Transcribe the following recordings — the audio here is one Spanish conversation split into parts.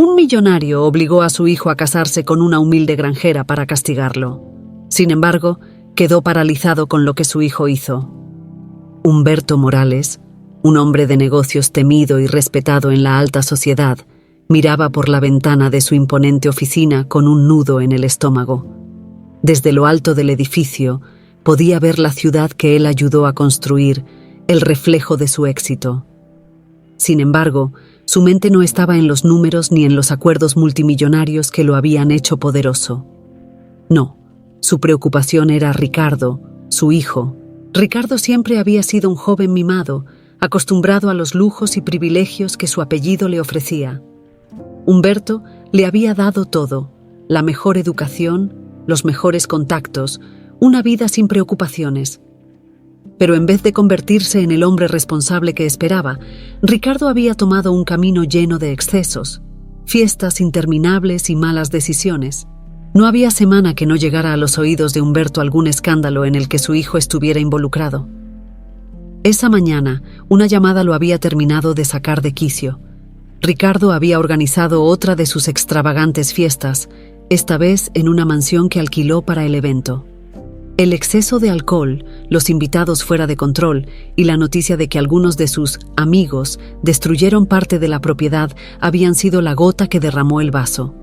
Un millonario obligó a su hijo a casarse con una humilde granjera para castigarlo. Sin embargo, quedó paralizado con lo que su hijo hizo. Humberto Morales, un hombre de negocios temido y respetado en la alta sociedad, miraba por la ventana de su imponente oficina con un nudo en el estómago. Desde lo alto del edificio podía ver la ciudad que él ayudó a construir, el reflejo de su éxito. Sin embargo, su mente no estaba en los números ni en los acuerdos multimillonarios que lo habían hecho poderoso. No, su preocupación era Ricardo, su hijo. Ricardo siempre había sido un joven mimado, acostumbrado a los lujos y privilegios que su apellido le ofrecía. Humberto le había dado todo: la mejor educación, los mejores contactos, una vida sin preocupaciones. Pero en vez de convertirse en el hombre responsable que esperaba, Ricardo había tomado un camino lleno de excesos, fiestas interminables y malas decisiones. No había semana que no llegara a los oídos de Humberto algún escándalo en el que su hijo estuviera involucrado. Esa mañana, una llamada lo había terminado de sacar de quicio. Ricardo había organizado otra de sus extravagantes fiestas, esta vez en una mansión que alquiló para el evento. El exceso de alcohol, los invitados fuera de control y la noticia de que algunos de sus amigos destruyeron parte de la propiedad habían sido la gota que derramó el vaso.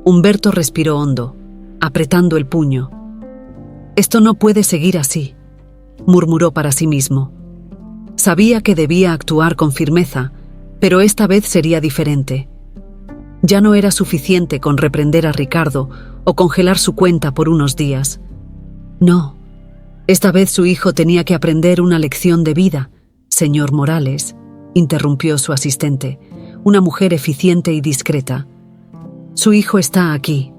Humberto respiró hondo, apretando el puño. «Esto no puede seguir así», murmuró para sí mismo. Sabía que debía actuar con firmeza, pero esta vez sería diferente. Ya no era suficiente con reprender a Ricardo o congelar su cuenta por unos días. No, esta vez su hijo tenía que aprender una lección de vida. «Señor Morales», interrumpió su asistente, una mujer eficiente y discreta. «Su hijo está aquí».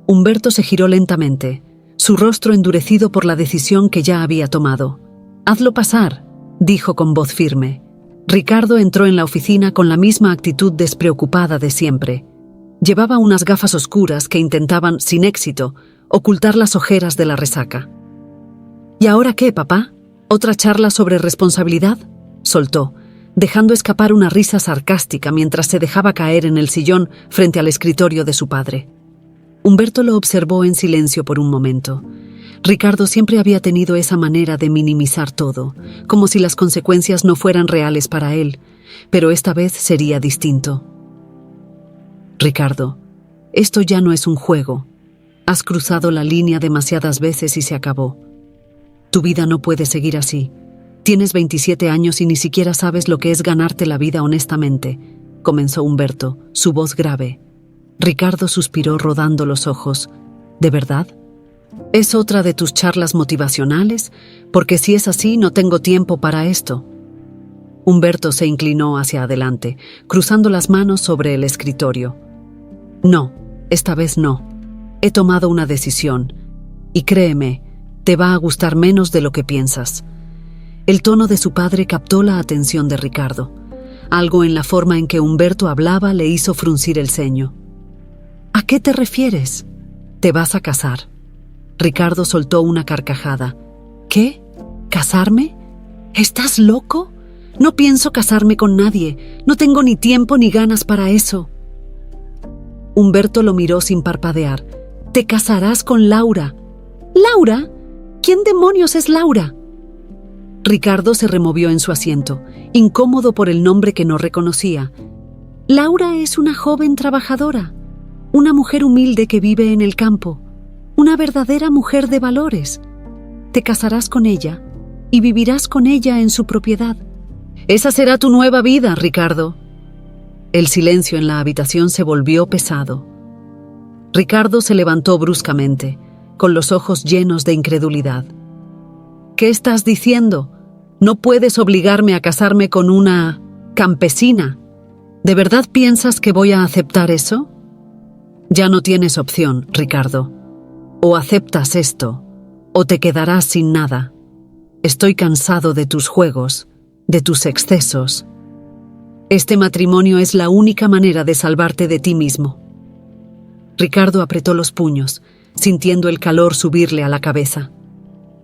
Humberto se giró lentamente, su rostro endurecido por la decisión que ya había tomado. «Hazlo pasar», dijo con voz firme. Ricardo entró en la oficina con la misma actitud despreocupada de siempre. Llevaba unas gafas oscuras que intentaban, sin éxito, ocultar las ojeras de la resaca. «¿Y ahora qué, papá? ¿Otra charla sobre responsabilidad?», soltó, dejando escapar una risa sarcástica mientras se dejaba caer en el sillón frente al escritorio de su padre. Humberto lo observó en silencio por un momento. Ricardo siempre había tenido esa manera de minimizar todo, como si las consecuencias no fueran reales para él, pero esta vez sería distinto. «Ricardo, esto ya no es un juego. Has cruzado la línea demasiadas veces y se acabó. Tu vida no puede seguir así. Tienes 27 años y ni siquiera sabes lo que es ganarte la vida honestamente», comenzó Humberto, su voz grave. Ricardo suspiró rodando los ojos. «¿De verdad? ¿Es otra de tus charlas motivacionales? Porque si es así, no tengo tiempo para esto». Humberto se inclinó hacia adelante, cruzando las manos sobre el escritorio. «No, esta vez no. He tomado una decisión. Y créeme, te va a gustar menos de lo que piensas». El tono de su padre captó la atención de Ricardo. Algo en la forma en que Humberto hablaba le hizo fruncir el ceño. «¿A qué te refieres? Te vas a casar». Ricardo soltó una carcajada. «¿Qué? ¿Casarme? ¿Estás loco? No pienso casarme con nadie. No tengo ni tiempo ni ganas para eso». Humberto lo miró sin parpadear. «Te casarás con Laura». «¿Laura? ¿Quién demonios es Laura?» Ricardo se removió en su asiento, incómodo por el nombre que no reconocía. «Laura es una joven trabajadora, una mujer humilde que vive en el campo, una verdadera mujer de valores. Te casarás con ella y vivirás con ella en su propiedad. Esa será tu nueva vida, Ricardo». El silencio en la habitación se volvió pesado. Ricardo se levantó bruscamente, con los ojos llenos de incredulidad. «¿Qué estás diciendo? No puedes obligarme a casarme con una campesina. ¿De verdad piensas que voy a aceptar eso?» «Ya no tienes opción, Ricardo. O aceptas esto, o te quedarás sin nada. Estoy cansado de tus juegos, de tus excesos. Este matrimonio es la única manera de salvarte de ti mismo». Ricardo apretó los puños, sintiendo el calor subirle a la cabeza.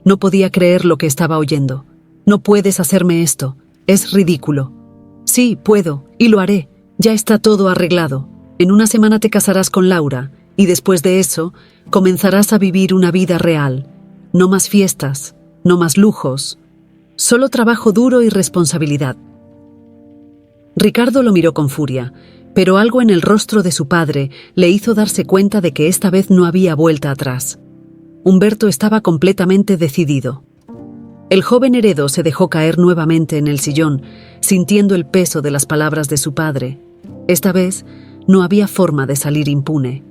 No podía creer lo que estaba oyendo. «No puedes hacerme esto. Es ridículo». «Sí, puedo, y lo haré. Ya está todo arreglado. En una semana te casarás con Laura y después de eso comenzarás a vivir una vida real. No más fiestas, no más lujos, solo trabajo duro y responsabilidad. Ricardo lo miró con furia, pero algo en el rostro de su padre le hizo darse cuenta de que esta vez no había vuelta atrás. Humberto estaba completamente decidido. El joven heredero se dejó caer nuevamente en el sillón, sintiendo el peso de las palabras de su padre. Esta vez no había forma de salir impune.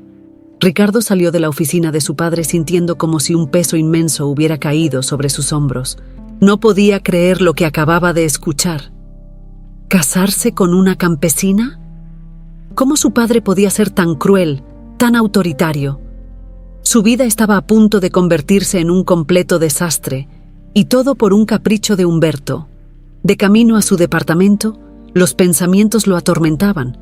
Ricardo salió de la oficina de su padre sintiendo como si un peso inmenso hubiera caído sobre sus hombros. No podía creer lo que acababa de escuchar. ¿Casarse con una campesina? ¿Cómo su padre podía ser tan cruel, tan autoritario? Su vida estaba a punto de convertirse en un completo desastre, y todo por un capricho de Humberto. De camino a su departamento, los pensamientos lo atormentaban.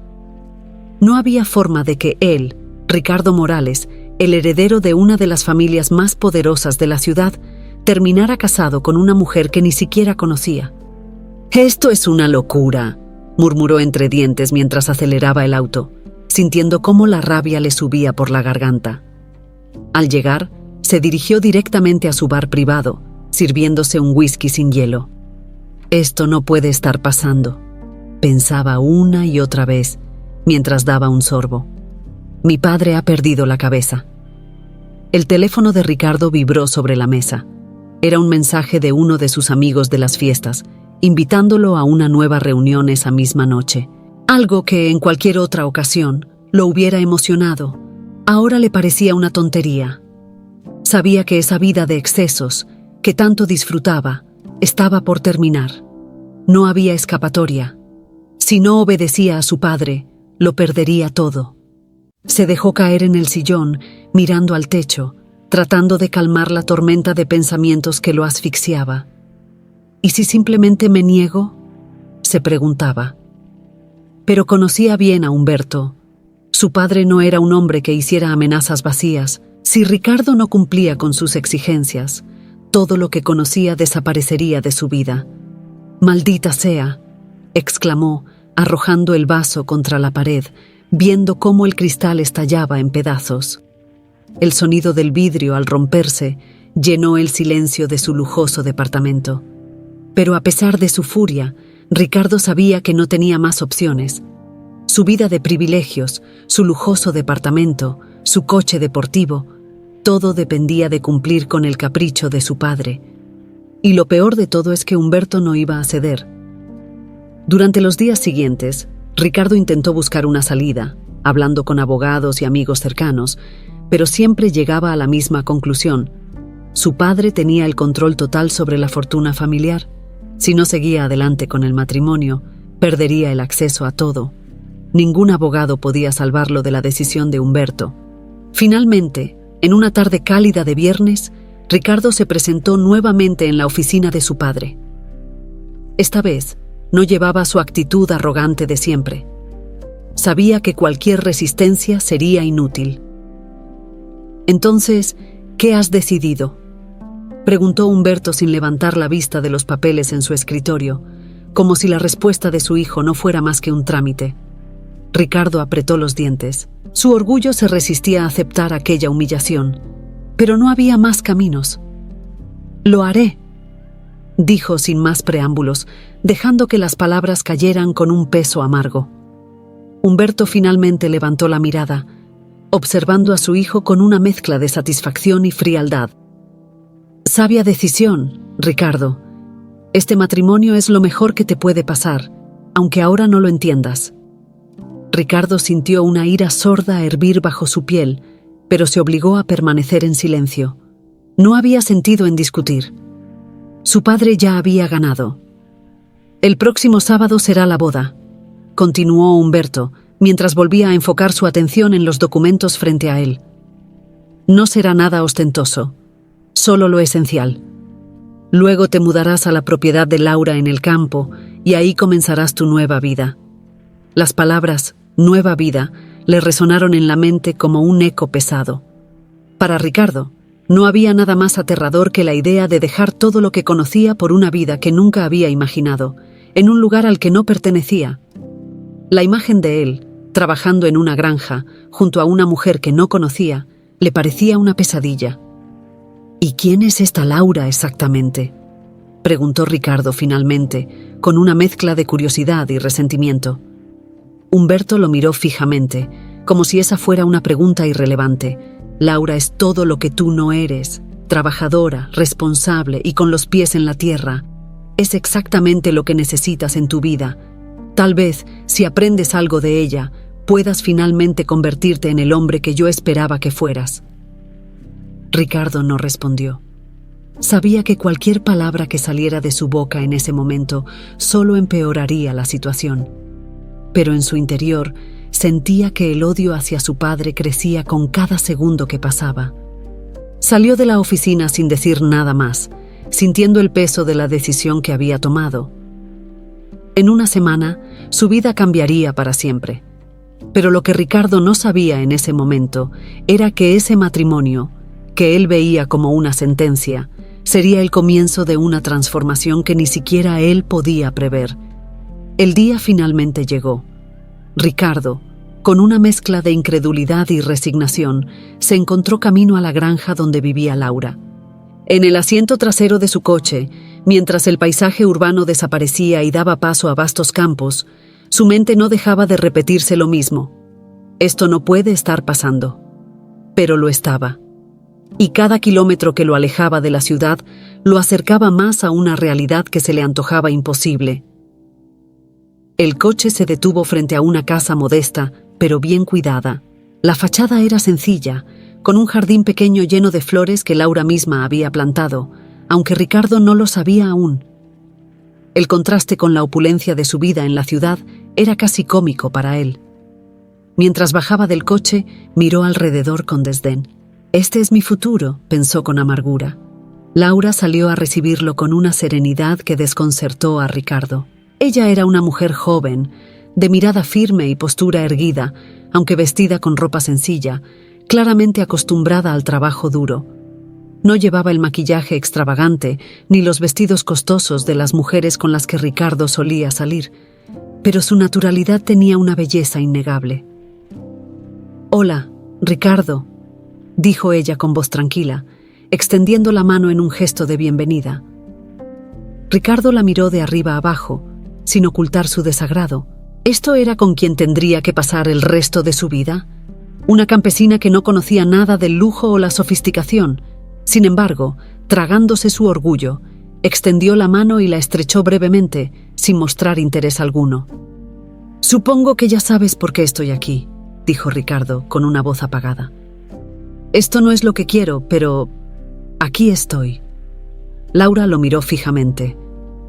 No había forma de que él, Ricardo Morales, el heredero de una de las familias más poderosas de la ciudad, terminara casado con una mujer que ni siquiera conocía. «Esto es una locura», murmuró entre dientes mientras aceleraba el auto, sintiendo cómo la rabia le subía por la garganta. Al llegar, se dirigió directamente a su bar privado, sirviéndose un whisky sin hielo. «Esto no puede estar pasando», pensaba una y otra vez, mientras daba un sorbo. «Mi padre ha perdido la cabeza». El teléfono de Ricardo vibró sobre la mesa. Era un mensaje de uno de sus amigos de las fiestas, invitándolo a una nueva reunión esa misma noche. Algo que en cualquier otra ocasión lo hubiera emocionado, ahora le parecía una tontería. Sabía que esa vida de excesos, que tanto disfrutaba, estaba por terminar. No había escapatoria. Si no obedecía a su padre, lo perdería todo. Se dejó caer en el sillón, mirando al techo, tratando de calmar la tormenta de pensamientos que lo asfixiaba. ¿Y si simplemente me niego?, se preguntaba. Pero conocía bien a Humberto. Su padre no era un hombre que hiciera amenazas vacías. Si Ricardo no cumplía con sus exigencias, todo lo que conocía desaparecería de su vida. «Maldita sea», exclamó, arrojando el vaso contra la pared, viendo cómo el cristal estallaba en pedazos. El sonido del vidrio al romperse llenó el silencio de su lujoso departamento. Pero a pesar de su furia, Ricardo sabía que no tenía más opciones. Su vida de privilegios, su lujoso departamento, su coche deportivo, todo dependía de cumplir con el capricho de su padre. Y lo peor de todo es que Humberto no iba a ceder. Durante los días siguientes, Ricardo intentó buscar una salida, hablando con abogados y amigos cercanos, pero siempre llegaba a la misma conclusión. Su padre tenía el control total sobre la fortuna familiar. Si no seguía adelante con el matrimonio, perdería el acceso a todo. Ningún abogado podía salvarlo de la decisión de Humberto. Finalmente, en una tarde cálida de viernes, Ricardo se presentó nuevamente en la oficina de su padre. Esta vez, no llevaba su actitud arrogante de siempre. Sabía que cualquier resistencia sería inútil. «Entonces, ¿qué has decidido?», preguntó Humberto sin levantar la vista de los papeles en su escritorio, como si la respuesta de su hijo no fuera más que un trámite. Ricardo apretó los dientes. Su orgullo se resistía a aceptar aquella humillación, pero no había más caminos. «Lo haré», dijo sin más preámbulos, dejando que las palabras cayeran con un peso amargo. Humberto finalmente levantó la mirada, observando a su hijo con una mezcla de satisfacción y frialdad. «Sabia decisión, Ricardo. Este matrimonio es lo mejor que te puede pasar, aunque ahora no lo entiendas». Ricardo sintió una ira sorda hervir bajo su piel, pero se obligó a permanecer en silencio. No había sentido en discutir. Su padre ya había ganado. «El próximo sábado será la boda», continuó Humberto, mientras volvía a enfocar su atención en los documentos frente a él. «No será nada ostentoso, solo lo esencial. Luego te mudarás a la propiedad de Laura en el campo y ahí comenzarás tu nueva vida». Las palabras «nueva vida» le resonaron en la mente como un eco pesado. Para Ricardo, no había nada más aterrador que la idea de dejar todo lo que conocía por una vida que nunca había imaginado, en un lugar al que no pertenecía. La imagen de él, trabajando en una granja, junto a una mujer que no conocía, le parecía una pesadilla. ¿Y quién es esta Laura exactamente?, preguntó Ricardo finalmente, con una mezcla de curiosidad y resentimiento. Humberto lo miró fijamente, como si esa fuera una pregunta irrelevante. Laura es todo lo que tú no eres, trabajadora, responsable y con los pies en la tierra. Es exactamente lo que necesitas en tu vida. Tal vez, si aprendes algo de ella, puedas finalmente convertirte en el hombre que yo esperaba que fueras. Ricardo no respondió. Sabía que cualquier palabra que saliera de su boca en ese momento solo empeoraría la situación. Pero en su interior sentía que el odio hacia su padre crecía con cada segundo que pasaba. Salió de la oficina sin decir nada más, sintiendo el peso de la decisión que había tomado. En una semana, su vida cambiaría para siempre. Pero lo que Ricardo no sabía en ese momento era que ese matrimonio, que él veía como una sentencia, sería el comienzo de una transformación que ni siquiera él podía prever. El día finalmente llegó. Ricardo, con una mezcla de incredulidad y resignación, se encontró camino a la granja donde vivía Laura. En el asiento trasero de su coche, mientras el paisaje urbano desaparecía y daba paso a vastos campos, su mente no dejaba de repetirse lo mismo. Esto no puede estar pasando. Pero lo estaba. Y cada kilómetro que lo alejaba de la ciudad lo acercaba más a una realidad que se le antojaba imposible. El coche se detuvo frente a una casa modesta, pero bien cuidada. La fachada era sencilla, con un jardín pequeño lleno de flores que Laura misma había plantado, aunque Ricardo no lo sabía aún. El contraste con la opulencia de su vida en la ciudad era casi cómico para él. Mientras bajaba del coche, miró alrededor con desdén. «Este es mi futuro», pensó con amargura. Laura salió a recibirlo con una serenidad que desconcertó a Ricardo. Ella era una mujer joven, de mirada firme y postura erguida, aunque vestida con ropa sencilla, claramente acostumbrada al trabajo duro. No llevaba el maquillaje extravagante ni los vestidos costosos de las mujeres con las que Ricardo solía salir, pero su naturalidad tenía una belleza innegable. «Hola, Ricardo», dijo ella con voz tranquila, extendiendo la mano en un gesto de bienvenida. Ricardo la miró de arriba abajo, sin ocultar su desagrado. ¿Esto era con quien tendría que pasar el resto de su vida? Una campesina que no conocía nada del lujo o la sofisticación. Sin embargo, tragándose su orgullo, extendió la mano y la estrechó brevemente, sin mostrar interés alguno. «Supongo que ya sabes por qué estoy aquí», dijo Ricardo, con una voz apagada. «Esto no es lo que quiero, pero aquí estoy». Laura lo miró fijamente,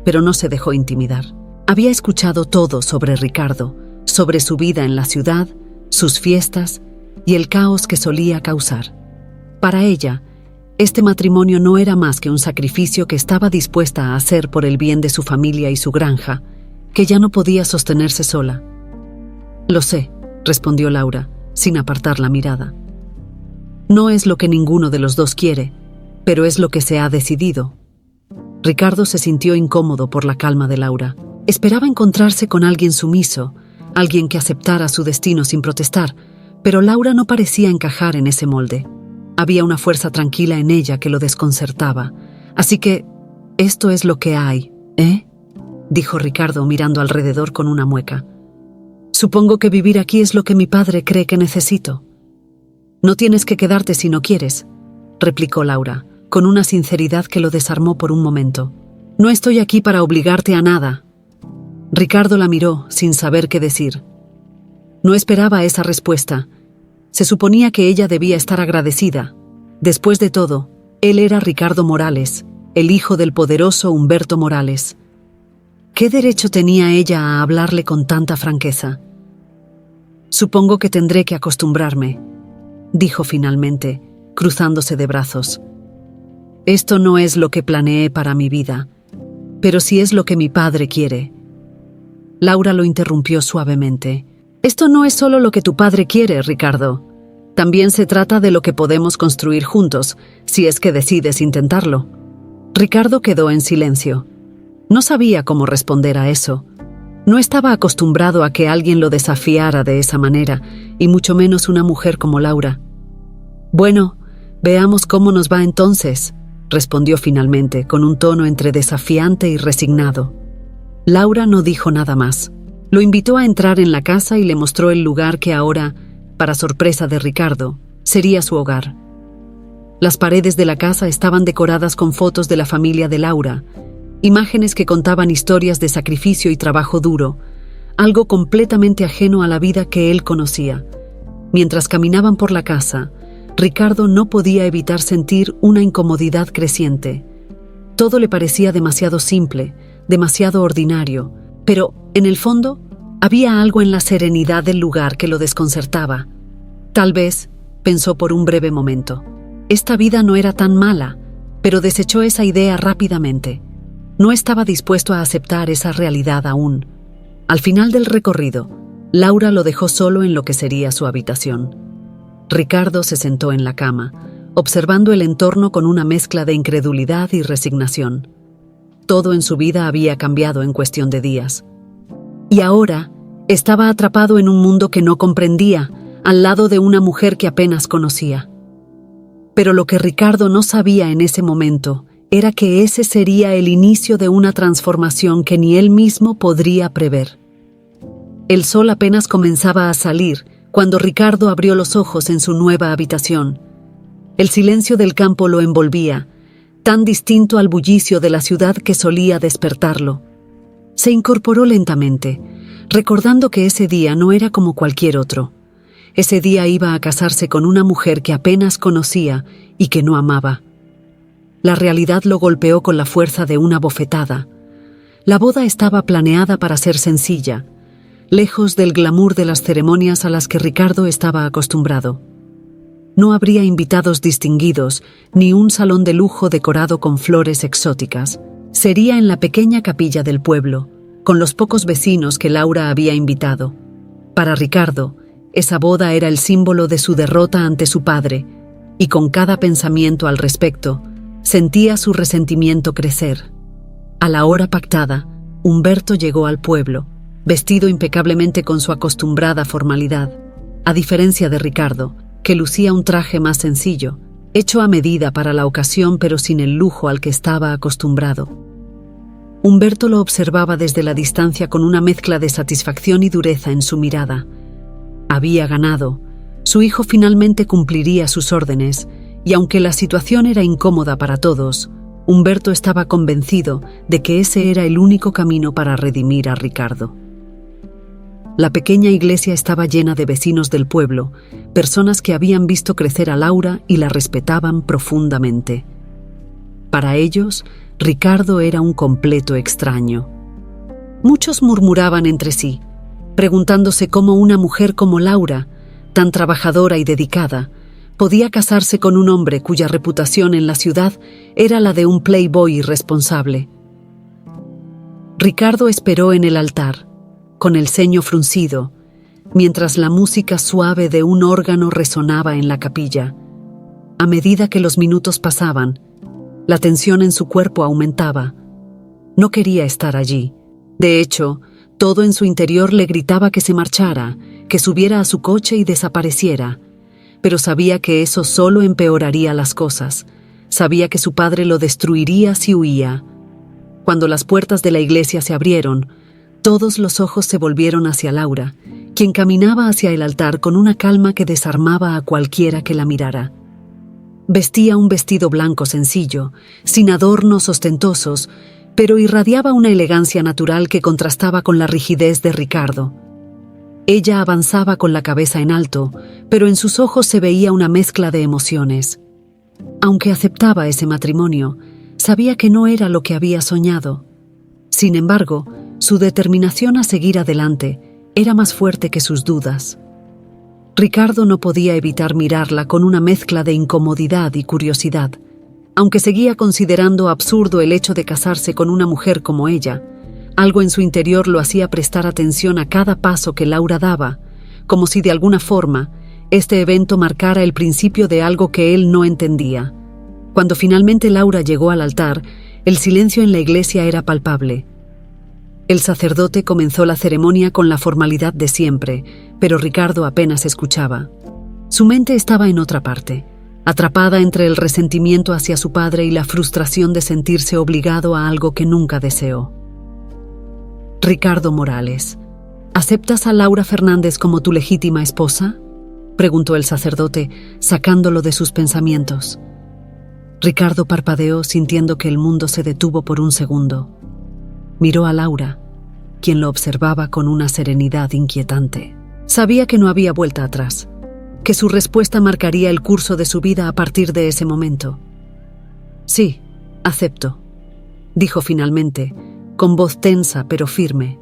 pero no se dejó intimidar. Había escuchado todo sobre Ricardo, sobre su vida en la ciudad, sus fiestas y el caos que solía causar. Para ella, este matrimonio no era más que un sacrificio que estaba dispuesta a hacer por el bien de su familia y su granja, que ya no podía sostenerse sola. «Lo sé», respondió Laura, sin apartar la mirada. «No es lo que ninguno de los dos quiere, pero es lo que se ha decidido». Ricardo se sintió incómodo por la calma de Laura. Esperaba encontrarse con alguien sumiso, alguien que aceptara su destino sin protestar, pero Laura no parecía encajar en ese molde. Había una fuerza tranquila en ella que lo desconcertaba. Así que, esto es lo que hay, ¿eh?, dijo Ricardo mirando alrededor con una mueca. «Supongo que vivir aquí es lo que mi padre cree que necesito». «No tienes que quedarte si no quieres», replicó Laura, con una sinceridad que lo desarmó por un momento. «No estoy aquí para obligarte a nada». Ricardo la miró sin saber qué decir. No esperaba esa respuesta. Se suponía que ella debía estar agradecida. Después de todo, él era Ricardo Morales, el hijo del poderoso Humberto Morales. ¿Qué derecho tenía ella a hablarle con tanta franqueza? «Supongo que tendré que acostumbrarme», dijo finalmente, cruzándose de brazos. «Esto no es lo que planeé para mi vida, pero sí es lo que mi padre quiere». Laura lo interrumpió suavemente. «Esto no es solo lo que tu padre quiere, Ricardo. También se trata de lo que podemos construir juntos, si es que decides intentarlo». Ricardo quedó en silencio. No sabía cómo responder a eso. No estaba acostumbrado a que alguien lo desafiara de esa manera, y mucho menos una mujer como Laura. «Bueno, veamos cómo nos va entonces», respondió finalmente, con un tono entre desafiante y resignado. Laura no dijo nada más. Lo invitó a entrar en la casa y le mostró el lugar que ahora, para sorpresa de Ricardo, sería su hogar. Las paredes de la casa estaban decoradas con fotos de la familia de Laura, imágenes que contaban historias de sacrificio y trabajo duro, algo completamente ajeno a la vida que él conocía. Mientras caminaban por la casa, Ricardo no podía evitar sentir una incomodidad creciente. Todo le parecía demasiado simple, demasiado ordinario, pero, en el fondo, había algo en la serenidad del lugar que lo desconcertaba. Tal vez, pensó por un breve momento, esta vida no era tan mala, pero desechó esa idea rápidamente. No estaba dispuesto a aceptar esa realidad aún. Al final del recorrido, Laura lo dejó solo en lo que sería su habitación. Ricardo se sentó en la cama, observando el entorno con una mezcla de incredulidad y resignación. Todo en su vida había cambiado en cuestión de días. Y ahora estaba atrapado en un mundo que no comprendía, al lado de una mujer que apenas conocía. Pero lo que Ricardo no sabía en ese momento era que ese sería el inicio de una transformación que ni él mismo podría prever. El sol apenas comenzaba a salir cuando Ricardo abrió los ojos en su nueva habitación. El silencio del campo lo envolvía, tan distinto al bullicio de la ciudad que solía despertarlo. Se incorporó lentamente, recordando que ese día no era como cualquier otro. Ese día iba a casarse con una mujer que apenas conocía y que no amaba. La realidad lo golpeó con la fuerza de una bofetada. La boda estaba planeada para ser sencilla, lejos del glamour de las ceremonias a las que Ricardo estaba acostumbrado. No habría invitados distinguidos, ni un salón de lujo decorado con flores exóticas. Sería en la pequeña capilla del pueblo, con los pocos vecinos que Laura había invitado. Para Ricardo, esa boda era el símbolo de su derrota ante su padre, y con cada pensamiento al respecto, sentía su resentimiento crecer. A la hora pactada, Humberto llegó al pueblo, vestido impecablemente con su acostumbrada formalidad, a diferencia de Ricardo, que lucía un traje más sencillo, hecho a medida para la ocasión pero sin el lujo al que estaba acostumbrado. Humberto lo observaba desde la distancia con una mezcla de satisfacción y dureza en su mirada. Había ganado, su hijo finalmente cumpliría sus órdenes, y aunque la situación era incómoda para todos, Humberto estaba convencido de que ese era el único camino para redimir a Ricardo. La pequeña iglesia estaba llena de vecinos del pueblo, personas que habían visto crecer a Laura y la respetaban profundamente. Para ellos, Ricardo era un completo extraño. Muchos murmuraban entre sí, preguntándose cómo una mujer como Laura, tan trabajadora y dedicada, podía casarse con un hombre cuya reputación en la ciudad era la de un playboy irresponsable. Ricardo esperó en el altar, con el ceño fruncido, mientras la música suave de un órgano resonaba en la capilla. A medida que los minutos pasaban, la tensión en su cuerpo aumentaba. No quería estar allí. De hecho, todo en su interior le gritaba que se marchara, que subiera a su coche y desapareciera. Pero sabía que eso solo empeoraría las cosas. Sabía que su padre lo destruiría si huía. Cuando las puertas de la iglesia se abrieron, todos los ojos se volvieron hacia Laura, quien caminaba hacia el altar con una calma que desarmaba a cualquiera que la mirara. Vestía un vestido blanco sencillo, sin adornos ostentosos, pero irradiaba una elegancia natural que contrastaba con la rigidez de Ricardo. Ella avanzaba con la cabeza en alto, pero en sus ojos se veía una mezcla de emociones. Aunque aceptaba ese matrimonio, sabía que no era lo que había soñado. Sin embargo, su determinación a seguir adelante era más fuerte que sus dudas. Ricardo no podía evitar mirarla con una mezcla de incomodidad y curiosidad. Aunque seguía considerando absurdo el hecho de casarse con una mujer como ella, algo en su interior lo hacía prestar atención a cada paso que Laura daba, como si de alguna forma este evento marcara el principio de algo que él no entendía. Cuando finalmente Laura llegó al altar, el silencio en la iglesia era palpable. El sacerdote comenzó la ceremonia con la formalidad de siempre, pero Ricardo apenas escuchaba. Su mente estaba en otra parte, atrapada entre el resentimiento hacia su padre y la frustración de sentirse obligado a algo que nunca deseó. Ricardo Morales, ¿aceptas a Laura Fernández como tu legítima esposa?, preguntó el sacerdote, sacándolo de sus pensamientos. Ricardo parpadeó, sintiendo que el mundo se detuvo por un segundo. Miró a Laura, quien lo observaba con una serenidad inquietante. Sabía que no había vuelta atrás, que su respuesta marcaría el curso de su vida a partir de ese momento. «Sí, acepto», dijo finalmente, con voz tensa pero firme.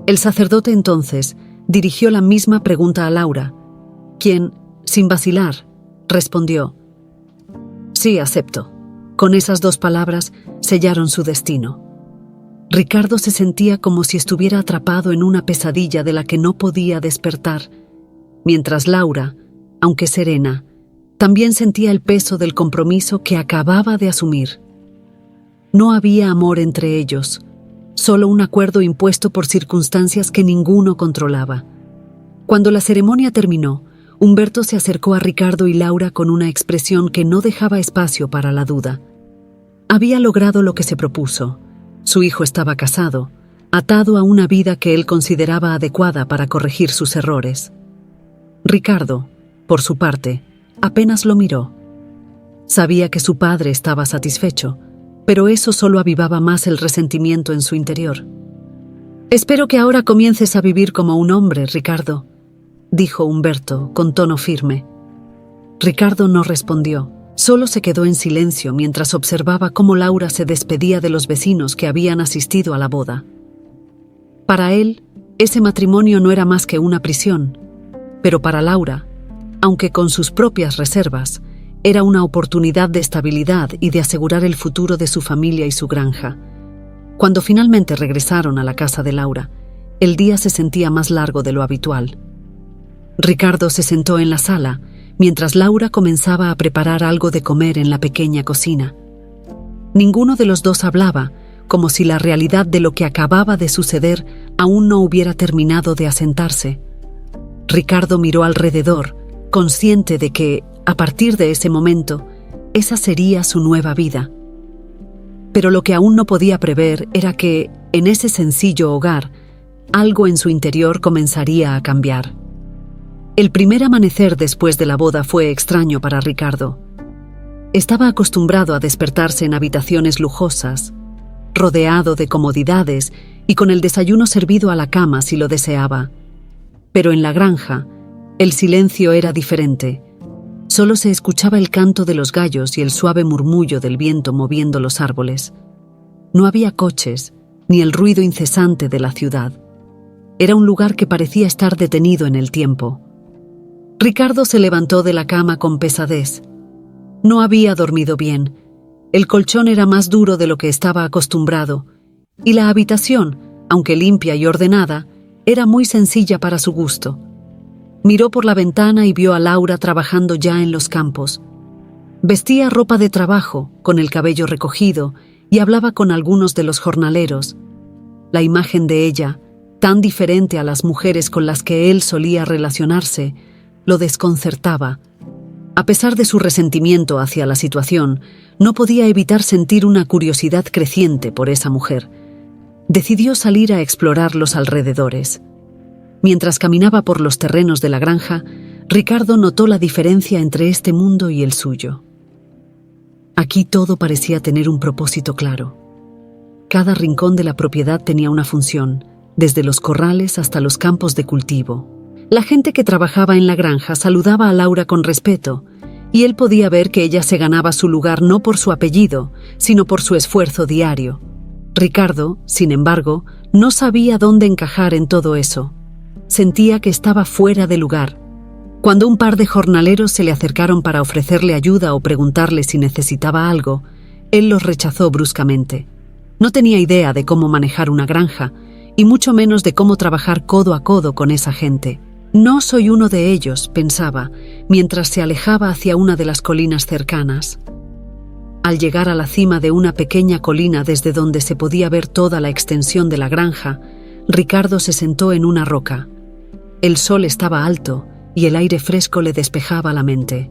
El sacerdote entonces dirigió la misma pregunta a Laura, quien, sin vacilar, respondió: «Sí, acepto». Con esas dos palabras sellaron su destino. Ricardo se sentía como si estuviera atrapado en una pesadilla de la que no podía despertar, mientras Laura, aunque serena, también sentía el peso del compromiso que acababa de asumir. No había amor entre ellos, solo un acuerdo impuesto por circunstancias que ninguno controlaba. Cuando la ceremonia terminó, Humberto se acercó a Ricardo y Laura con una expresión que no dejaba espacio para la duda. Había logrado lo que se propuso. Su hijo estaba casado, atado a una vida que él consideraba adecuada para corregir sus errores. Ricardo, por su parte, apenas lo miró. Sabía que su padre estaba satisfecho, pero eso solo avivaba más el resentimiento en su interior. «Espero que ahora comiences a vivir como un hombre, Ricardo», dijo Humberto con tono firme. Ricardo no respondió, solo se quedó en silencio mientras observaba cómo Laura se despedía de los vecinos que habían asistido a la boda. Para él, ese matrimonio no era más que una prisión, pero para Laura, aunque con sus propias reservas, era una oportunidad de estabilidad y de asegurar el futuro de su familia y su granja. Cuando finalmente regresaron a la casa de Laura, el día se sentía más largo de lo habitual. Ricardo se sentó en la sala, mientras Laura comenzaba a preparar algo de comer en la pequeña cocina. Ninguno de los dos hablaba, como si la realidad de lo que acababa de suceder aún no hubiera terminado de asentarse. Ricardo miró alrededor, consciente de que, a partir de ese momento, esa sería su nueva vida. Pero lo que aún no podía prever era que, en ese sencillo hogar, algo en su interior comenzaría a cambiar. El primer amanecer después de la boda fue extraño para Ricardo. Estaba acostumbrado a despertarse en habitaciones lujosas, rodeado de comodidades y con el desayuno servido a la cama si lo deseaba. Pero en la granja, el silencio era diferente. Solo se escuchaba el canto de los gallos y el suave murmullo del viento moviendo los árboles. No había coches, ni el ruido incesante de la ciudad. Era un lugar que parecía estar detenido en el tiempo. Ricardo se levantó de la cama con pesadez. No había dormido bien. El colchón era más duro de lo que estaba acostumbrado, y la habitación, aunque limpia y ordenada, era muy sencilla para su gusto. Miró por la ventana y vio a Laura trabajando ya en los campos. Vestía ropa de trabajo, con el cabello recogido, y hablaba con algunos de los jornaleros. La imagen de ella, tan diferente a las mujeres con las que él solía relacionarse, lo desconcertaba. A pesar de su resentimiento hacia la situación, no podía evitar sentir una curiosidad creciente por esa mujer. Decidió salir a explorar los alrededores. Mientras caminaba por los terrenos de la granja, Ricardo notó la diferencia entre este mundo y el suyo. Aquí todo parecía tener un propósito claro. Cada rincón de la propiedad tenía una función, desde los corrales hasta los campos de cultivo. La gente que trabajaba en la granja saludaba a Laura con respeto, y él podía ver que ella se ganaba su lugar no por su apellido, sino por su esfuerzo diario. Ricardo, sin embargo, no sabía dónde encajar en todo eso. Sentía que estaba fuera de lugar. Cuando un par de jornaleros se le acercaron para ofrecerle ayuda o preguntarle si necesitaba algo, él los rechazó bruscamente. No tenía idea de cómo manejar una granja, y mucho menos de cómo trabajar codo a codo con esa gente. «No soy uno de ellos», pensaba, mientras se alejaba hacia una de las colinas cercanas. Al llegar a la cima de una pequeña colina desde donde se podía ver toda la extensión de la granja, Ricardo se sentó en una roca. El sol estaba alto y el aire fresco le despejaba la mente.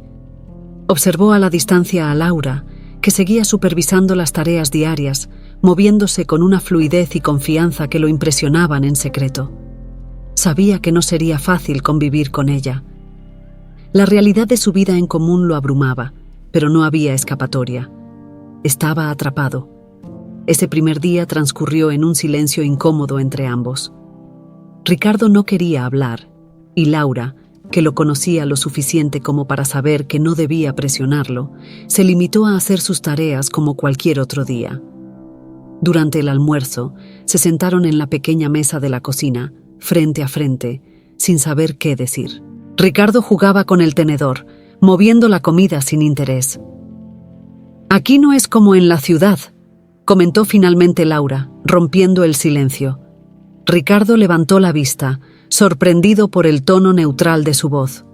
Observó a la distancia a Laura, que seguía supervisando las tareas diarias, moviéndose con una fluidez y confianza que lo impresionaban en secreto. Sabía que no sería fácil convivir con ella. La realidad de su vida en común lo abrumaba, pero no había escapatoria. Estaba atrapado. Ese primer día transcurrió en un silencio incómodo entre ambos. Ricardo no quería hablar, y Laura, que lo conocía lo suficiente como para saber que no debía presionarlo, se limitó a hacer sus tareas como cualquier otro día. Durante el almuerzo, se sentaron en la pequeña mesa de la cocina, frente a frente, sin saber qué decir. Ricardo jugaba con el tenedor, moviendo la comida sin interés. «Aquí no es como en la ciudad», comentó finalmente Laura, rompiendo el silencio. Ricardo levantó la vista, sorprendido por el tono neutral de su voz.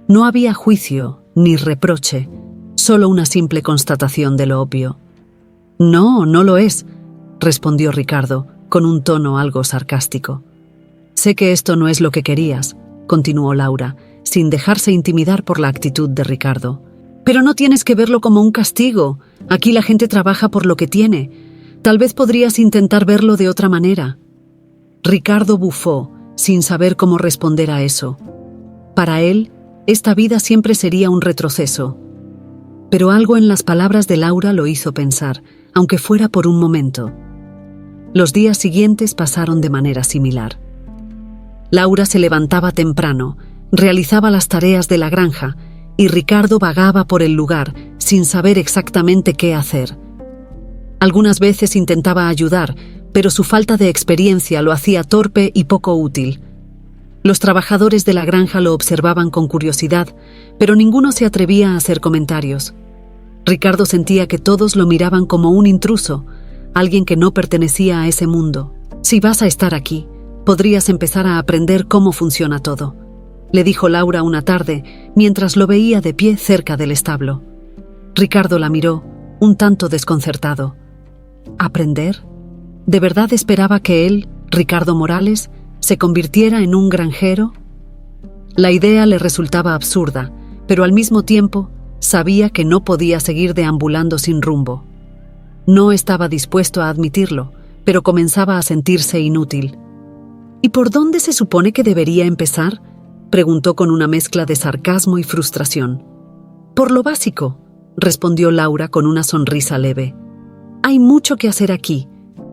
No había juicio ni reproche, solo una simple constatación de lo obvio. «No, no lo es», respondió Ricardo, con un tono algo sarcástico. «Sé que esto no es lo que querías», continuó Laura, sin dejarse intimidar por la actitud de Ricardo. «Pero no tienes que verlo como un castigo. Aquí la gente trabaja por lo que tiene. Tal vez podrías intentar verlo de otra manera». Ricardo bufó, sin saber cómo responder a eso. Para él, esta vida siempre sería un retroceso. Pero algo en las palabras de Laura lo hizo pensar, aunque fuera por un momento. Los días siguientes pasaron de manera similar. Laura se levantaba temprano, realizaba las tareas de la granja, y Ricardo vagaba por el lugar sin saber exactamente qué hacer. Algunas veces intentaba ayudar, pero su falta de experiencia lo hacía torpe y poco útil. Los trabajadores de la granja lo observaban con curiosidad, pero ninguno se atrevía a hacer comentarios. Ricardo sentía que todos lo miraban como un intruso, alguien que no pertenecía a ese mundo. «Si vas a estar aquí, podrías empezar a aprender cómo funciona todo», le dijo Laura una tarde, mientras lo veía de pie cerca del establo. Ricardo la miró, un tanto desconcertado. ¿Aprender? ¿De verdad esperaba que él, Ricardo Morales, se convirtiera en un granjero? La idea le resultaba absurda, pero al mismo tiempo sabía que no podía seguir deambulando sin rumbo. No estaba dispuesto a admitirlo, pero comenzaba a sentirse inútil. «¿Y por dónde se supone que debería empezar?», preguntó con una mezcla de sarcasmo y frustración. «Por lo básico», respondió Laura con una sonrisa leve. «Hay mucho que hacer aquí.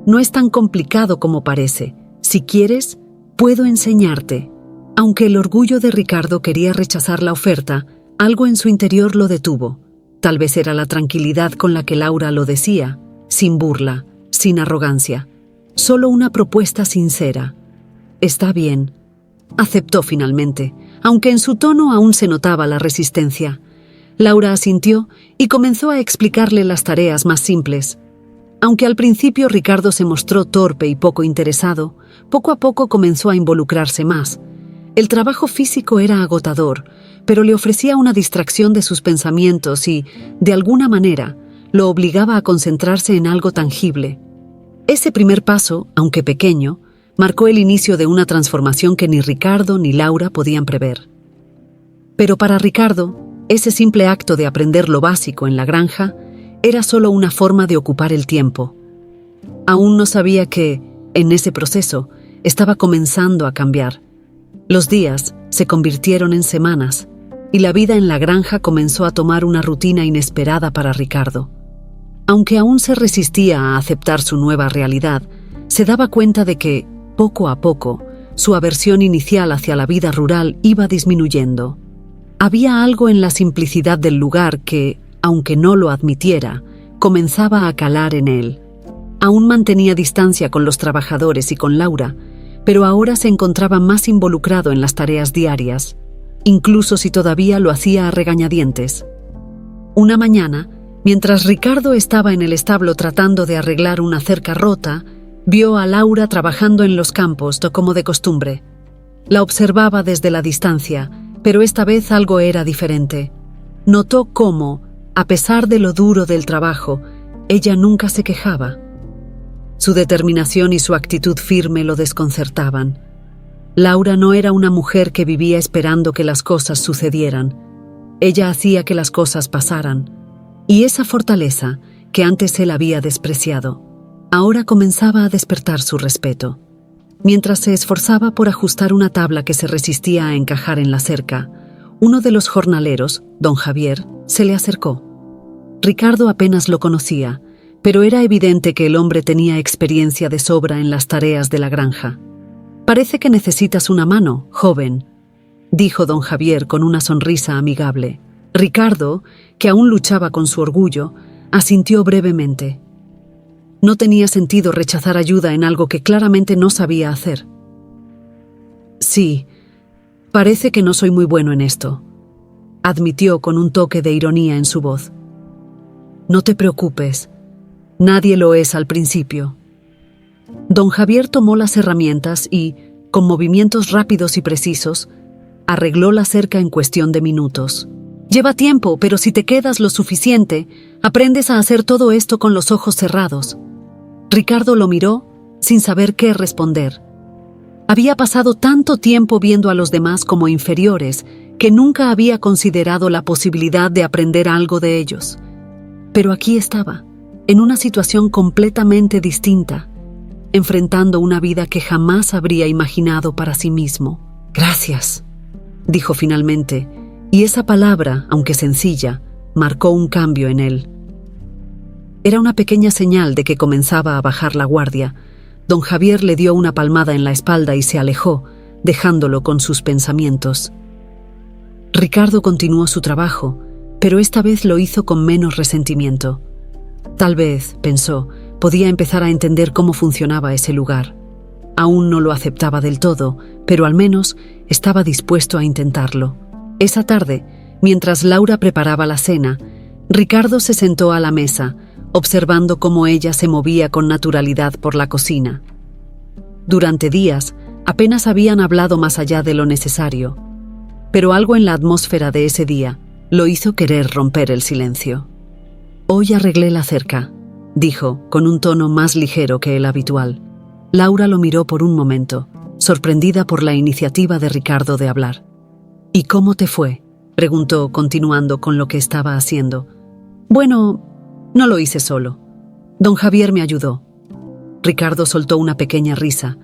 No es tan complicado como parece. Si quieres, puedo enseñarte». Aunque el orgullo de Ricardo quería rechazar la oferta, algo en su interior lo detuvo. Tal vez era la tranquilidad con la que Laura lo decía, sin burla, sin arrogancia. Solo una propuesta sincera. «Está bien», aceptó finalmente, aunque en su tono aún se notaba la resistencia. Laura asintió y comenzó a explicarle las tareas más simples. Aunque al principio Ricardo se mostró torpe y poco interesado, poco a poco comenzó a involucrarse más. El trabajo físico era agotador, pero le ofrecía una distracción de sus pensamientos y, de alguna manera, lo obligaba a concentrarse en algo tangible. Ese primer paso, aunque pequeño, marcó el inicio de una transformación que ni Ricardo ni Laura podían prever. Pero para Ricardo, ese simple acto de aprender lo básico en la granja era solo una forma de ocupar el tiempo. Aún no sabía que, en ese proceso, estaba comenzando a cambiar. Los días se convirtieron en semanas, y la vida en la granja comenzó a tomar una rutina inesperada para Ricardo. Aunque aún se resistía a aceptar su nueva realidad, se daba cuenta de que, poco a poco, su aversión inicial hacia la vida rural iba disminuyendo. Había algo en la simplicidad del lugar que, aunque no lo admitiera, comenzaba a calar en él. Aún mantenía distancia con los trabajadores y con Laura, pero ahora se encontraba más involucrado en las tareas diarias, incluso si todavía lo hacía a regañadientes. Una mañana, mientras Ricardo estaba en el establo tratando de arreglar una cerca rota, vio a Laura trabajando en los campos, como de costumbre. La observaba desde la distancia, pero esta vez algo era diferente. Notó cómo, A pesar de lo duro del trabajo, ella nunca se quejaba. Su determinación y su actitud firme lo desconcertaban. Laura no era una mujer que vivía esperando que las cosas sucedieran. Ella hacía que las cosas pasaran. Y esa fortaleza, que antes él había despreciado, ahora comenzaba a despertar su respeto. Mientras se esforzaba por ajustar una tabla que se resistía a encajar en la cerca, uno de los jornaleros, don Javier, se le acercó. Ricardo apenas lo conocía, pero era evidente que el hombre tenía experiencia de sobra en las tareas de la granja. «Parece que necesitas una mano, joven», dijo don Javier con una sonrisa amigable. Ricardo, que aún luchaba con su orgullo, asintió brevemente. No tenía sentido rechazar ayuda en algo que claramente no sabía hacer. «Sí, parece que no soy muy bueno en esto», admitió con un toque de ironía en su voz. «No te preocupes, nadie lo es al principio». Don Javier tomó las herramientas y, con movimientos rápidos y precisos, arregló la cerca en cuestión de minutos. «Lleva tiempo, pero si te quedas lo suficiente, aprendes a hacer todo esto con los ojos cerrados». Ricardo lo miró sin saber qué responder. Había pasado tanto tiempo viendo a los demás como inferiores que nunca había considerado la posibilidad de aprender algo de ellos. Pero aquí estaba, en una situación completamente distinta, enfrentando una vida que jamás habría imaginado para sí mismo. «Gracias», dijo finalmente, y esa palabra, aunque sencilla, marcó un cambio en él. Era una pequeña señal de que comenzaba a bajar la guardia. Don Javier le dio una palmada en la espalda y se alejó, dejándolo con sus pensamientos. Ricardo continuó su trabajo, pero esta vez lo hizo con menos resentimiento. Tal vez, pensó, podía empezar a entender cómo funcionaba ese lugar. Aún no lo aceptaba del todo, pero al menos estaba dispuesto a intentarlo. Esa tarde, mientras Laura preparaba la cena, Ricardo se sentó a la mesa, observando cómo ella se movía con naturalidad por la cocina. Durante días, apenas habían hablado más allá de lo necesario, pero algo en la atmósfera de ese día lo hizo querer romper el silencio. «Hoy arreglé la cerca», dijo, con un tono más ligero que el habitual. Laura lo miró por un momento, sorprendida por la iniciativa de Ricardo de hablar. «¿Y cómo te fue?», preguntó, continuando con lo que estaba haciendo. «Bueno, no lo hice solo. Don Javier me ayudó». Ricardo soltó una pequeña risa,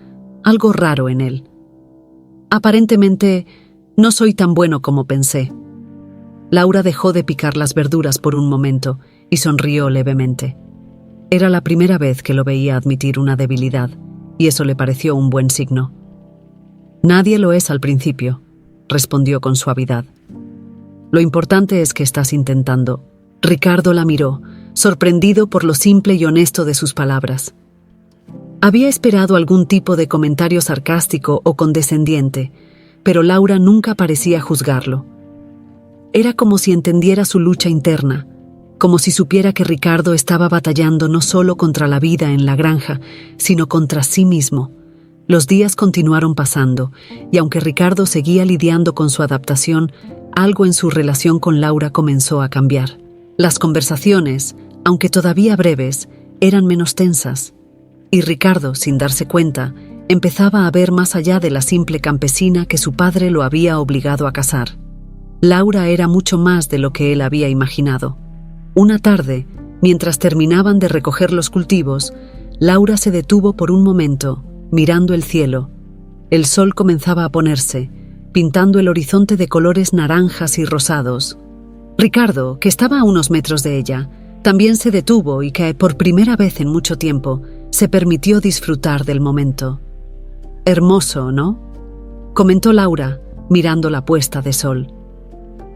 algo raro en él. «Aparentemente, no soy tan bueno como pensé». Laura dejó de picar las verduras por un momento y sonrió levemente. Era la primera vez que lo veía admitir una debilidad, y eso le pareció un buen signo. «Nadie lo es al principio», respondió con suavidad. «Lo importante es que estás intentando». Ricardo la miró, sorprendido por lo simple y honesto de sus palabras. Había esperado algún tipo de comentario sarcástico o condescendiente, pero Laura nunca parecía juzgarlo. Era como si entendiera su lucha interna, como si supiera que Ricardo estaba batallando no solo contra la vida en la granja, sino contra sí mismo. Los días continuaron pasando, y aunque Ricardo seguía lidiando con su adaptación, algo en su relación con Laura comenzó a cambiar. Las conversaciones, aunque todavía breves, eran menos tensas, y Ricardo, sin darse cuenta, empezaba a ver más allá de la simple campesina que su padre lo había obligado a casar. Laura era mucho más de lo que él había imaginado. Una tarde, mientras terminaban de recoger los cultivos, Laura se detuvo por un momento, mirando el cielo. El sol comenzaba a ponerse, pintando el horizonte de colores naranjas y rosados. Ricardo, que estaba a unos metros de ella, también se detuvo y que, por primera vez en mucho tiempo, se permitió disfrutar del momento. «Hermoso, ¿no?», comentó Laura, mirando la puesta de sol.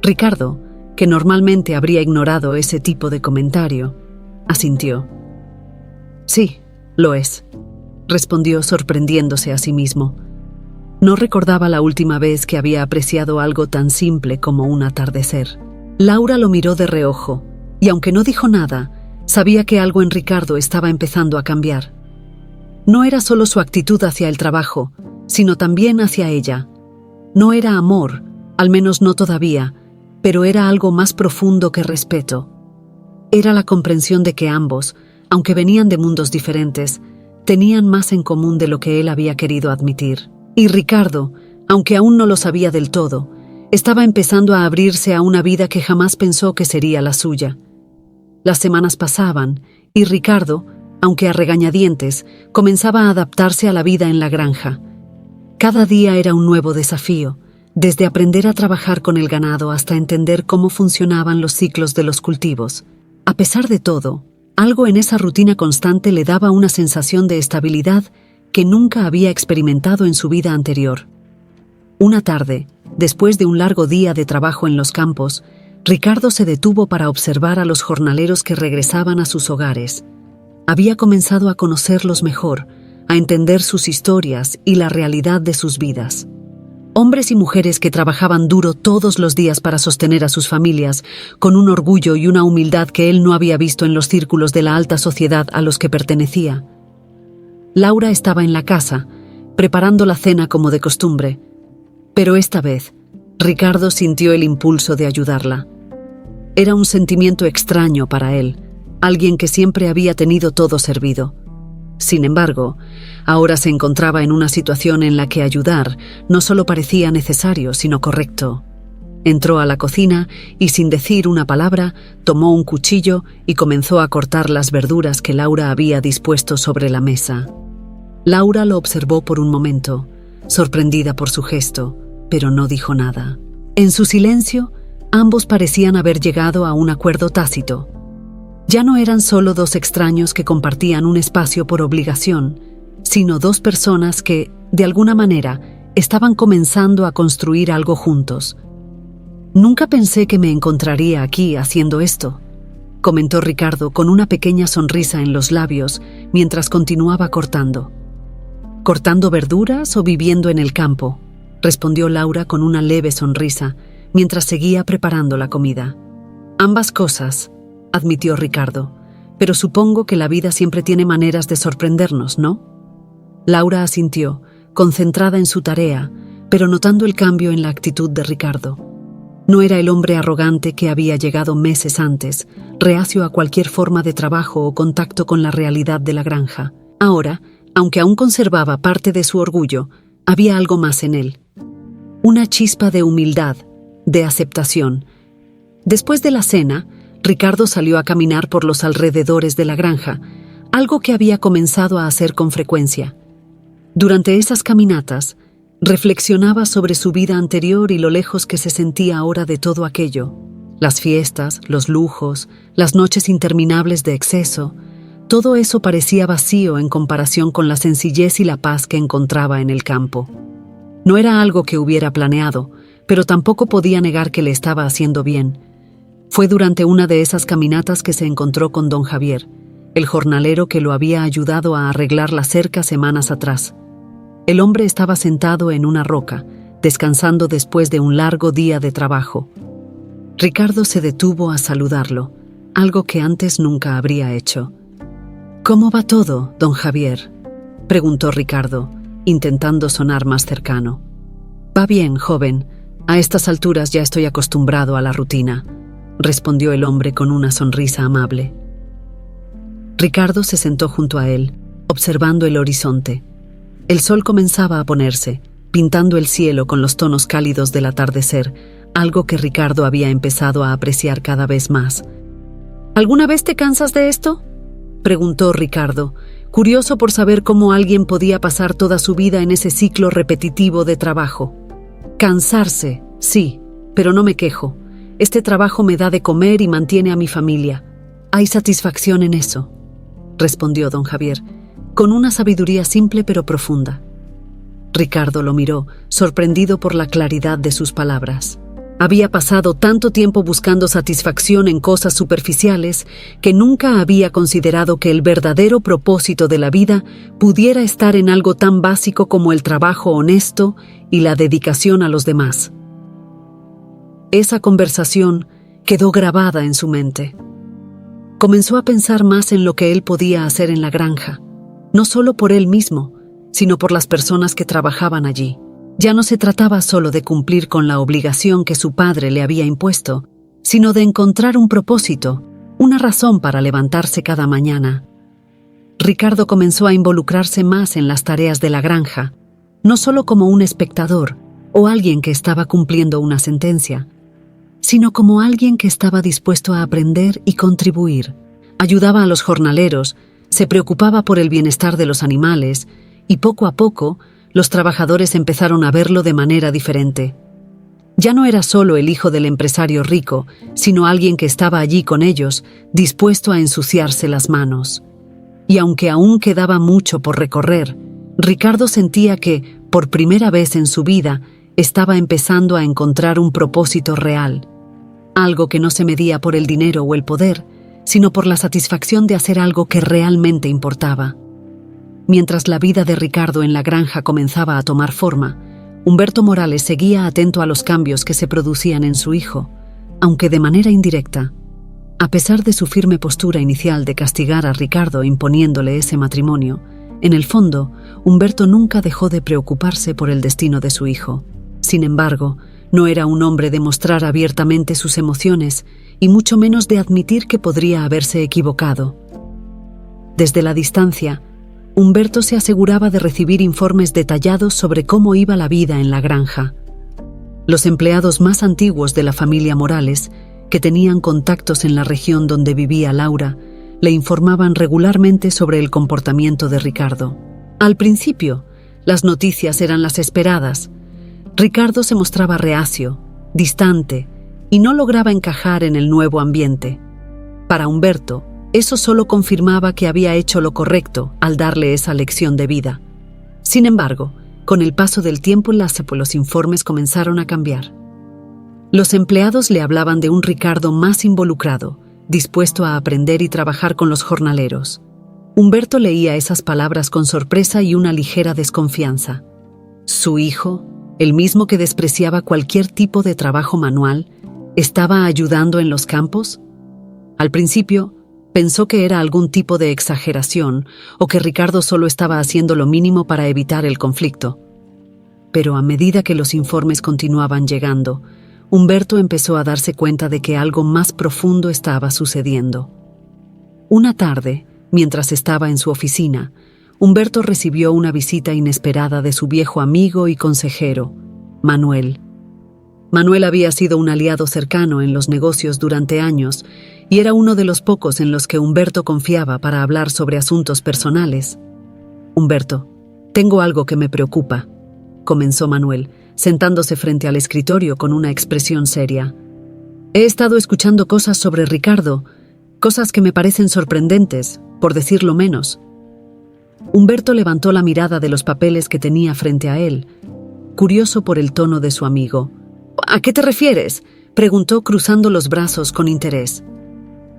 Ricardo, que normalmente habría ignorado ese tipo de comentario, asintió. «Sí, lo es», respondió sorprendiéndose a sí mismo. No recordaba la última vez que había apreciado algo tan simple como un atardecer. Laura lo miró de reojo, y aunque no dijo nada, sabía que algo en Ricardo estaba empezando a cambiar. No era solo su actitud hacia el trabajo, sino también hacia ella. No era amor, al menos no todavía, pero era algo más profundo que respeto. Era la comprensión de que ambos, aunque venían de mundos diferentes, tenían más en común de lo que él había querido admitir. Y Ricardo, aunque aún no lo sabía del todo, estaba empezando a abrirse a una vida que jamás pensó que sería la suya. Las semanas pasaban y Ricardo, aunque a regañadientes, comenzaba a adaptarse a la vida en la granja. Cada día era un nuevo desafío, desde aprender a trabajar con el ganado hasta entender cómo funcionaban los ciclos de los cultivos. A pesar de todo, algo en esa rutina constante le daba una sensación de estabilidad que nunca había experimentado en su vida anterior. Una tarde, después de un largo día de trabajo en los campos, Ricardo se detuvo para observar a los jornaleros que regresaban a sus hogares. Había comenzado a conocerlos mejor, a entender sus historias y la realidad de sus vidas. Hombres y mujeres que trabajaban duro todos los días para sostener a sus familias, con un orgullo y una humildad que él no había visto en los círculos de la alta sociedad a los que pertenecía. Laura estaba en la casa, preparando la cena como de costumbre, pero esta vez, Ricardo sintió el impulso de ayudarla. Era un sentimiento extraño para él, alguien que siempre había tenido todo servido. Sin embargo, ahora se encontraba en una situación en la que ayudar no solo parecía necesario, sino correcto. Entró a la cocina y, sin decir una palabra, tomó un cuchillo y comenzó a cortar las verduras que Laura había dispuesto sobre la mesa. Laura lo observó por un momento, sorprendida por su gesto, pero no dijo nada. En su silencio, ambos parecían haber llegado a un acuerdo tácito. Ya no eran solo dos extraños que compartían un espacio por obligación, sino dos personas que, de alguna manera, estaban comenzando a construir algo juntos. «Nunca pensé que me encontraría aquí haciendo esto», comentó Ricardo con una pequeña sonrisa en los labios mientras continuaba cortando. «¿Cortando verduras o viviendo en el campo?», respondió Laura con una leve sonrisa mientras seguía preparando la comida. «Ambas cosas», admitió Ricardo, «pero supongo que la vida siempre tiene maneras de sorprendernos, ¿no?». Laura asintió, concentrada en su tarea, pero notando el cambio en la actitud de Ricardo. No era el hombre arrogante que había llegado meses antes, reacio a cualquier forma de trabajo o contacto con la realidad de la granja. Ahora, aunque aún conservaba parte de su orgullo, había algo más en él. Una chispa de humildad, de aceptación. Después de la cena, Ricardo salió a caminar por los alrededores de la granja, algo que había comenzado a hacer con frecuencia. Durante esas caminatas, reflexionaba sobre su vida anterior y lo lejos que se sentía ahora de todo aquello. Las fiestas, los lujos, las noches interminables de exceso, todo eso parecía vacío en comparación con la sencillez y la paz que encontraba en el campo. No era algo que hubiera planeado, pero tampoco podía negar que le estaba haciendo bien. Fue durante una de esas caminatas que se encontró con don Javier, el jornalero que lo había ayudado a arreglar la cerca semanas atrás. El hombre estaba sentado en una roca, descansando después de un largo día de trabajo. Ricardo se detuvo a saludarlo, algo que antes nunca habría hecho. «¿Cómo va todo, don Javier?», preguntó Ricardo, intentando sonar más cercano. «Va bien, joven. A estas alturas ya estoy acostumbrado a la rutina», respondió el hombre con una sonrisa amable. Ricardo se sentó junto a él, observando el horizonte. El sol comenzaba a ponerse, pintando el cielo con los tonos cálidos del atardecer, algo que Ricardo había empezado a apreciar cada vez más. «¿Alguna vez te cansas de esto?», preguntó Ricardo, curioso por saber cómo alguien podía pasar toda su vida en ese ciclo repetitivo de trabajo. «Cansarse, sí, pero no me quejo. Este trabajo me da de comer y mantiene a mi familia. Hay satisfacción en eso», respondió don Javier, con una sabiduría simple pero profunda. Ricardo lo miró, sorprendido por la claridad de sus palabras. Había pasado tanto tiempo buscando satisfacción en cosas superficiales que nunca había considerado que el verdadero propósito de la vida pudiera estar en algo tan básico como el trabajo honesto y la dedicación a los demás. Esa conversación quedó grabada en su mente. Comenzó a pensar más en lo que él podía hacer en la granja, no solo por él mismo, sino por las personas que trabajaban allí. Ya no se trataba solo de cumplir con la obligación que su padre le había impuesto, sino de encontrar un propósito, una razón para levantarse cada mañana. Ricardo comenzó a involucrarse más en las tareas de la granja, no solo como un espectador o alguien que estaba cumpliendo una sentencia, sino como alguien que estaba dispuesto a aprender y contribuir. Ayudaba a los jornaleros, se preocupaba por el bienestar de los animales y poco a poco los trabajadores empezaron a verlo de manera diferente. Ya no era solo el hijo del empresario rico, sino alguien que estaba allí con ellos, dispuesto a ensuciarse las manos. Y aunque aún quedaba mucho por recorrer, Ricardo sentía que, por primera vez en su vida, estaba empezando a encontrar un propósito real. Algo que no se medía por el dinero o el poder, sino por la satisfacción de hacer algo que realmente importaba. Mientras la vida de Ricardo en la granja comenzaba a tomar forma, Humberto Morales seguía atento a los cambios que se producían en su hijo, aunque de manera indirecta. A pesar de su firme postura inicial de castigar a Ricardo imponiéndole ese matrimonio, en el fondo, Humberto nunca dejó de preocuparse por el destino de su hijo. Sin embargo, no era un hombre de mostrar abiertamente sus emociones y mucho menos de admitir que podría haberse equivocado. Desde la distancia, Humberto se aseguraba de recibir informes detallados sobre cómo iba la vida en la granja. Los empleados más antiguos de la familia Morales, que tenían contactos en la región donde vivía Laura, le informaban regularmente sobre el comportamiento de Ricardo. Al principio, las noticias eran las esperadas. Ricardo se mostraba reacio, distante, y no lograba encajar en el nuevo ambiente. Para Humberto, eso solo confirmaba que había hecho lo correcto al darle esa lección de vida. Sin embargo, con el paso del tiempo los informes comenzaron a cambiar. Los empleados le hablaban de un Ricardo más involucrado, dispuesto a aprender y trabajar con los jornaleros. Humberto leía esas palabras con sorpresa y una ligera desconfianza. Su hijo, el mismo que despreciaba cualquier tipo de trabajo manual, ¿estaba ayudando en los campos? Al principio, pensó que era algún tipo de exageración o que Ricardo solo estaba haciendo lo mínimo para evitar el conflicto. Pero a medida que los informes continuaban llegando, Humberto empezó a darse cuenta de que algo más profundo estaba sucediendo. Una tarde, mientras estaba en su oficina, Humberto recibió una visita inesperada de su viejo amigo y consejero, Manuel. Manuel había sido un aliado cercano en los negocios durante años y era uno de los pocos en los que Humberto confiaba para hablar sobre asuntos personales. «Humberto, tengo algo que me preocupa», comenzó Manuel, sentándose frente al escritorio con una expresión seria. «He estado escuchando cosas sobre Ricardo, cosas que me parecen sorprendentes, por decirlo menos». Humberto levantó la mirada de los papeles que tenía frente a él, curioso por el tono de su amigo. «¿A qué te refieres?», preguntó cruzando los brazos con interés.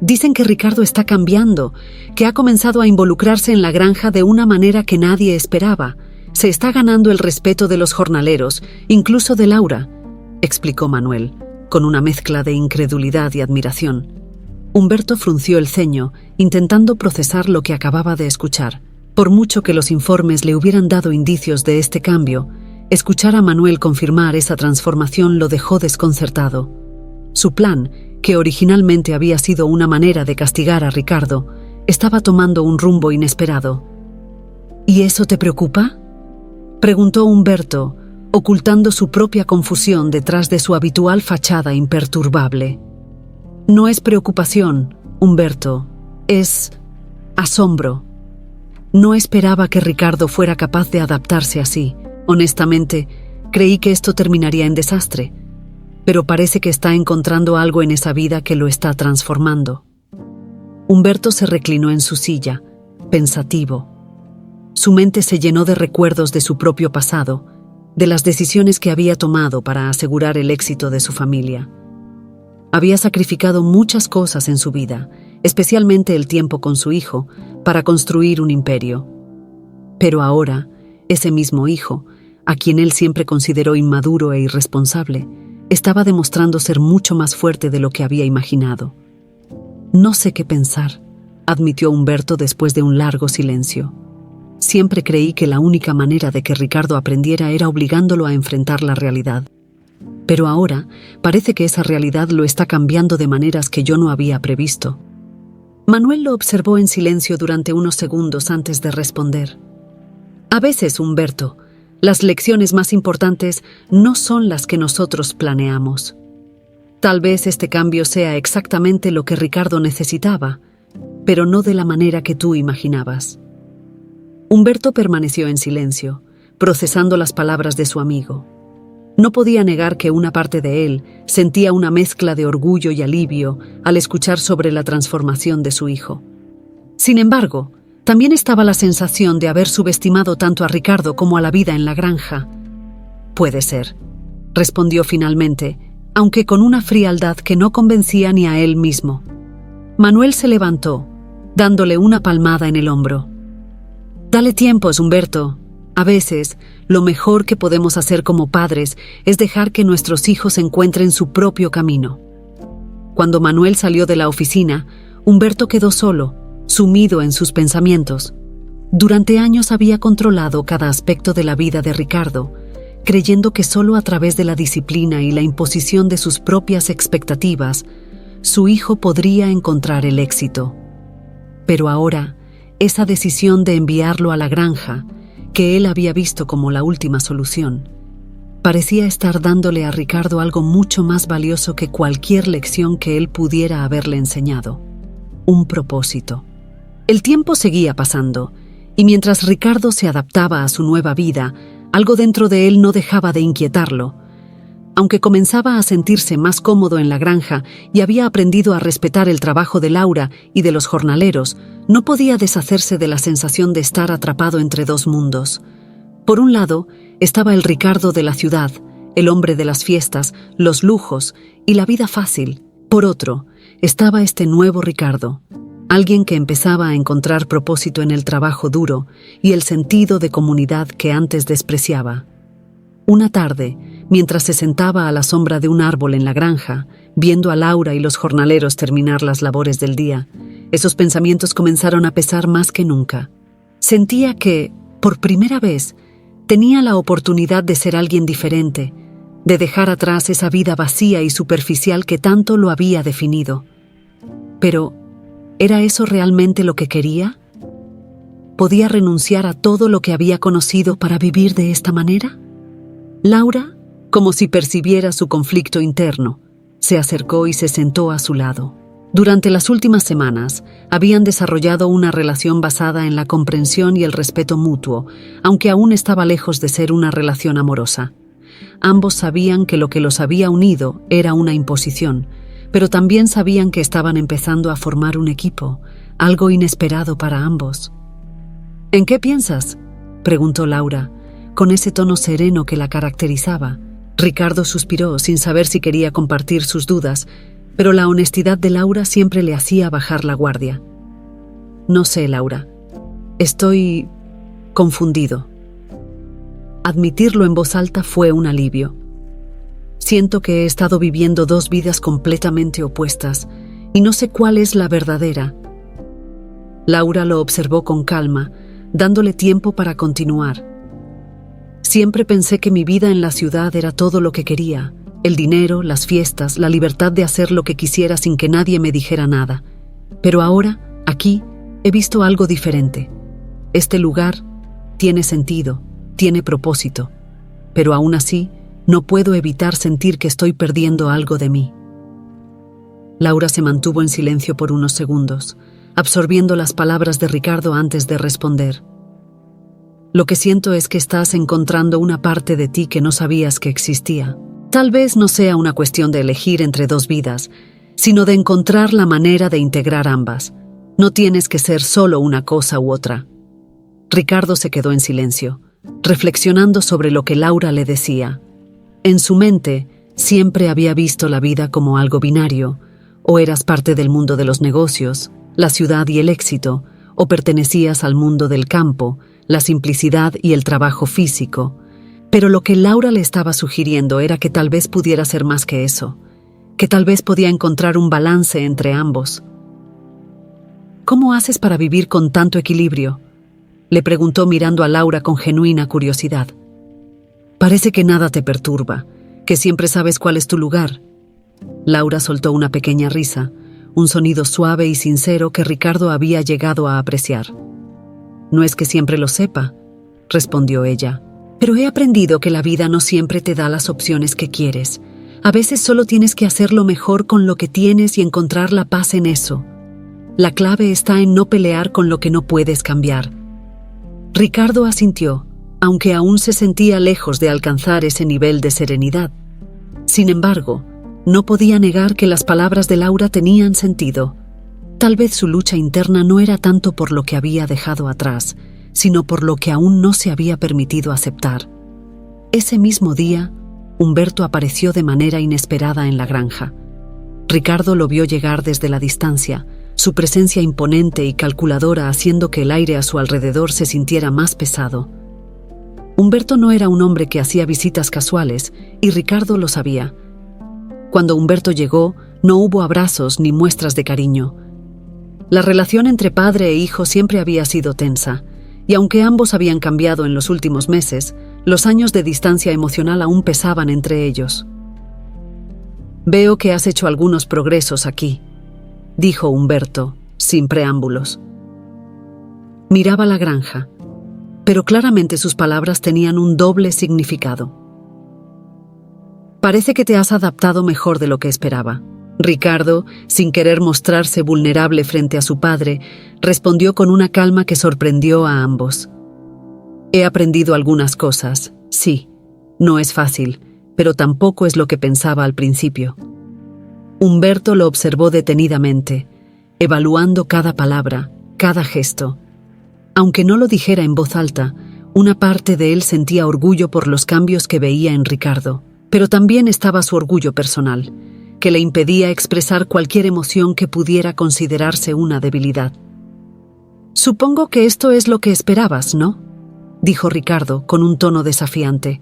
«Dicen que Ricardo está cambiando, que ha comenzado a involucrarse en la granja de una manera que nadie esperaba. Se está ganando el respeto de los jornaleros, incluso de Laura», explicó Manuel, con una mezcla de incredulidad y admiración. Humberto frunció el ceño, intentando procesar lo que acababa de escuchar. Por mucho que los informes le hubieran dado indicios de este cambio, escuchar a Manuel confirmar esa transformación lo dejó desconcertado. Su plan, que originalmente había sido una manera de castigar a Ricardo, estaba tomando un rumbo inesperado. «¿Y eso te preocupa?», preguntó Humberto, ocultando su propia confusión detrás de su habitual fachada imperturbable. «No es preocupación, Humberto, es asombro. No esperaba que Ricardo fuera capaz de adaptarse así. Honestamente, creí que esto terminaría en desastre, pero parece que está encontrando algo en esa vida que lo está transformando». Humberto se reclinó en su silla, pensativo. Su mente se llenó de recuerdos de su propio pasado, de las decisiones que había tomado para asegurar el éxito de su familia. Había sacrificado muchas cosas en su vida, especialmente el tiempo con su hijo, para construir un imperio. Pero ahora, ese mismo hijo, a quien él siempre consideró inmaduro e irresponsable, estaba demostrando ser mucho más fuerte de lo que había imaginado. «No sé qué pensar», admitió Humberto después de un largo silencio. «Siempre creí que la única manera de que Ricardo aprendiera era obligándolo a enfrentar la realidad. Pero ahora parece que esa realidad lo está cambiando de maneras que yo no había previsto. Manuel lo observó en silencio durante unos segundos antes de responder. A veces, Humberto, las lecciones más importantes no son las que nosotros planeamos. Tal vez este cambio sea exactamente lo que Ricardo necesitaba, pero no de la manera que tú imaginabas. Humberto permaneció en silencio, procesando las palabras de su amigo. No podía negar que una parte de él sentía una mezcla de orgullo y alivio al escuchar sobre la transformación de su hijo. Sin embargo, también estaba la sensación de haber subestimado tanto a Ricardo como a la vida en la granja. «Puede ser», respondió finalmente, aunque con una frialdad que no convencía ni a él mismo. Manuel se levantó, dándole una palmada en el hombro. «Dale tiempos, Humberto. A veces, lo mejor que podemos hacer como padres es dejar que nuestros hijos encuentren su propio camino». Cuando Manuel salió de la oficina, Humberto quedó solo, sumido en sus pensamientos. Durante años había controlado cada aspecto de la vida de Ricardo, creyendo que solo a través de la disciplina y la imposición de sus propias expectativas, su hijo podría encontrar el éxito. Pero ahora, esa decisión de enviarlo a la granja, que él había visto como la última solución, parecía estar dándole a Ricardo algo mucho más valioso que cualquier lección que él pudiera haberle enseñado: un propósito. El tiempo seguía pasando, y mientras Ricardo se adaptaba a su nueva vida, algo dentro de él no dejaba de inquietarlo. Aunque comenzaba a sentirse más cómodo en la granja y había aprendido a respetar el trabajo de Laura y de los jornaleros, no podía deshacerse de la sensación de estar atrapado entre dos mundos. Por un lado, estaba el Ricardo de la ciudad, el hombre de las fiestas, los lujos y la vida fácil. Por otro, estaba este nuevo Ricardo, alguien que empezaba a encontrar propósito en el trabajo duro y el sentido de comunidad que antes despreciaba. Una tarde, mientras se sentaba a la sombra de un árbol en la granja, viendo a Laura y los jornaleros terminar las labores del día, esos pensamientos comenzaron a pesar más que nunca. Sentía que, por primera vez, tenía la oportunidad de ser alguien diferente, de dejar atrás esa vida vacía y superficial que tanto lo había definido. Pero, ¿era eso realmente lo que quería? ¿Podía renunciar a todo lo que había conocido para vivir de esta manera? Laura, como si percibiera su conflicto interno, se acercó y se sentó a su lado. Durante las últimas semanas, habían desarrollado una relación basada en la comprensión y el respeto mutuo, aunque aún estaba lejos de ser una relación amorosa. Ambos sabían que lo que los había unido era una imposición, pero también sabían que estaban empezando a formar un equipo, algo inesperado para ambos. «¿En qué piensas?», preguntó Laura, con ese tono sereno que la caracterizaba. Ricardo suspiró sin saber si quería compartir sus dudas, pero la honestidad de Laura siempre le hacía bajar la guardia. «No sé, Laura. Estoy confundido». Admitirlo en voz alta fue un alivio. «Siento que he estado viviendo dos vidas completamente opuestas y no sé cuál es la verdadera». Laura lo observó con calma, dándole tiempo para continuar. «Siempre pensé que mi vida en la ciudad era todo lo que quería, el dinero, las fiestas, la libertad de hacer lo que quisiera sin que nadie me dijera nada. Pero ahora, aquí, he visto algo diferente. Este lugar tiene sentido, tiene propósito, pero aún así, no puedo evitar sentir que estoy perdiendo algo de mí». Laura se mantuvo en silencio por unos segundos, absorbiendo las palabras de Ricardo antes de responder. «Lo que siento es que estás encontrando una parte de ti que no sabías que existía. Tal vez no sea una cuestión de elegir entre dos vidas, sino de encontrar la manera de integrar ambas. No tienes que ser solo una cosa u otra». Ricardo se quedó en silencio, reflexionando sobre lo que Laura le decía. En su mente, siempre había visto la vida como algo binario: o eras parte del mundo de los negocios, la ciudad y el éxito, o pertenecías al mundo del campo, la simplicidad y el trabajo físico. Pero lo que Laura le estaba sugiriendo era que tal vez pudiera ser más que eso, que tal vez podía encontrar un balance entre ambos. «¿Cómo haces para vivir con tanto equilibrio?», le preguntó mirando a Laura con genuina curiosidad. «Parece que nada te perturba, que siempre sabes cuál es tu lugar». Laura soltó una pequeña risa, un sonido suave y sincero que Ricardo había llegado a apreciar. «No es que siempre lo sepa», respondió ella, «pero he aprendido que la vida no siempre te da las opciones que quieres. A veces solo tienes que hacerlo mejor con lo que tienes y encontrar la paz en eso. La clave está en no pelear con lo que no puedes cambiar». Ricardo asintió, aunque aún se sentía lejos de alcanzar ese nivel de serenidad. Sin embargo, no podía negar que las palabras de Laura tenían sentido. Tal vez su lucha interna no era tanto por lo que había dejado atrás, sino por lo que aún no se había permitido aceptar. Ese mismo día, Humberto apareció de manera inesperada en la granja. Ricardo lo vio llegar desde la distancia, su presencia imponente y calculadora haciendo que el aire a su alrededor se sintiera más pesado. Humberto no era un hombre que hacía visitas casuales, y Ricardo lo sabía. Cuando Humberto llegó, no hubo abrazos ni muestras de cariño. La relación entre padre e hijo siempre había sido tensa, y aunque ambos habían cambiado en los últimos meses, los años de distancia emocional aún pesaban entre ellos. «Veo que has hecho algunos progresos aquí», dijo Humberto, sin preámbulos. Miraba la granja, pero claramente sus palabras tenían un doble significado. «Parece que te has adaptado mejor de lo que esperaba». Ricardo, sin querer mostrarse vulnerable frente a su padre, respondió con una calma que sorprendió a ambos. «He aprendido algunas cosas, sí. No es fácil, pero tampoco es lo que pensaba al principio». Humberto lo observó detenidamente, evaluando cada palabra, cada gesto. Aunque no lo dijera en voz alta, una parte de él sentía orgullo por los cambios que veía en Ricardo, pero también estaba su orgullo personal, que le impedía expresar cualquier emoción que pudiera considerarse una debilidad. «Supongo que esto es lo que esperabas, ¿no?», dijo Ricardo con un tono desafiante.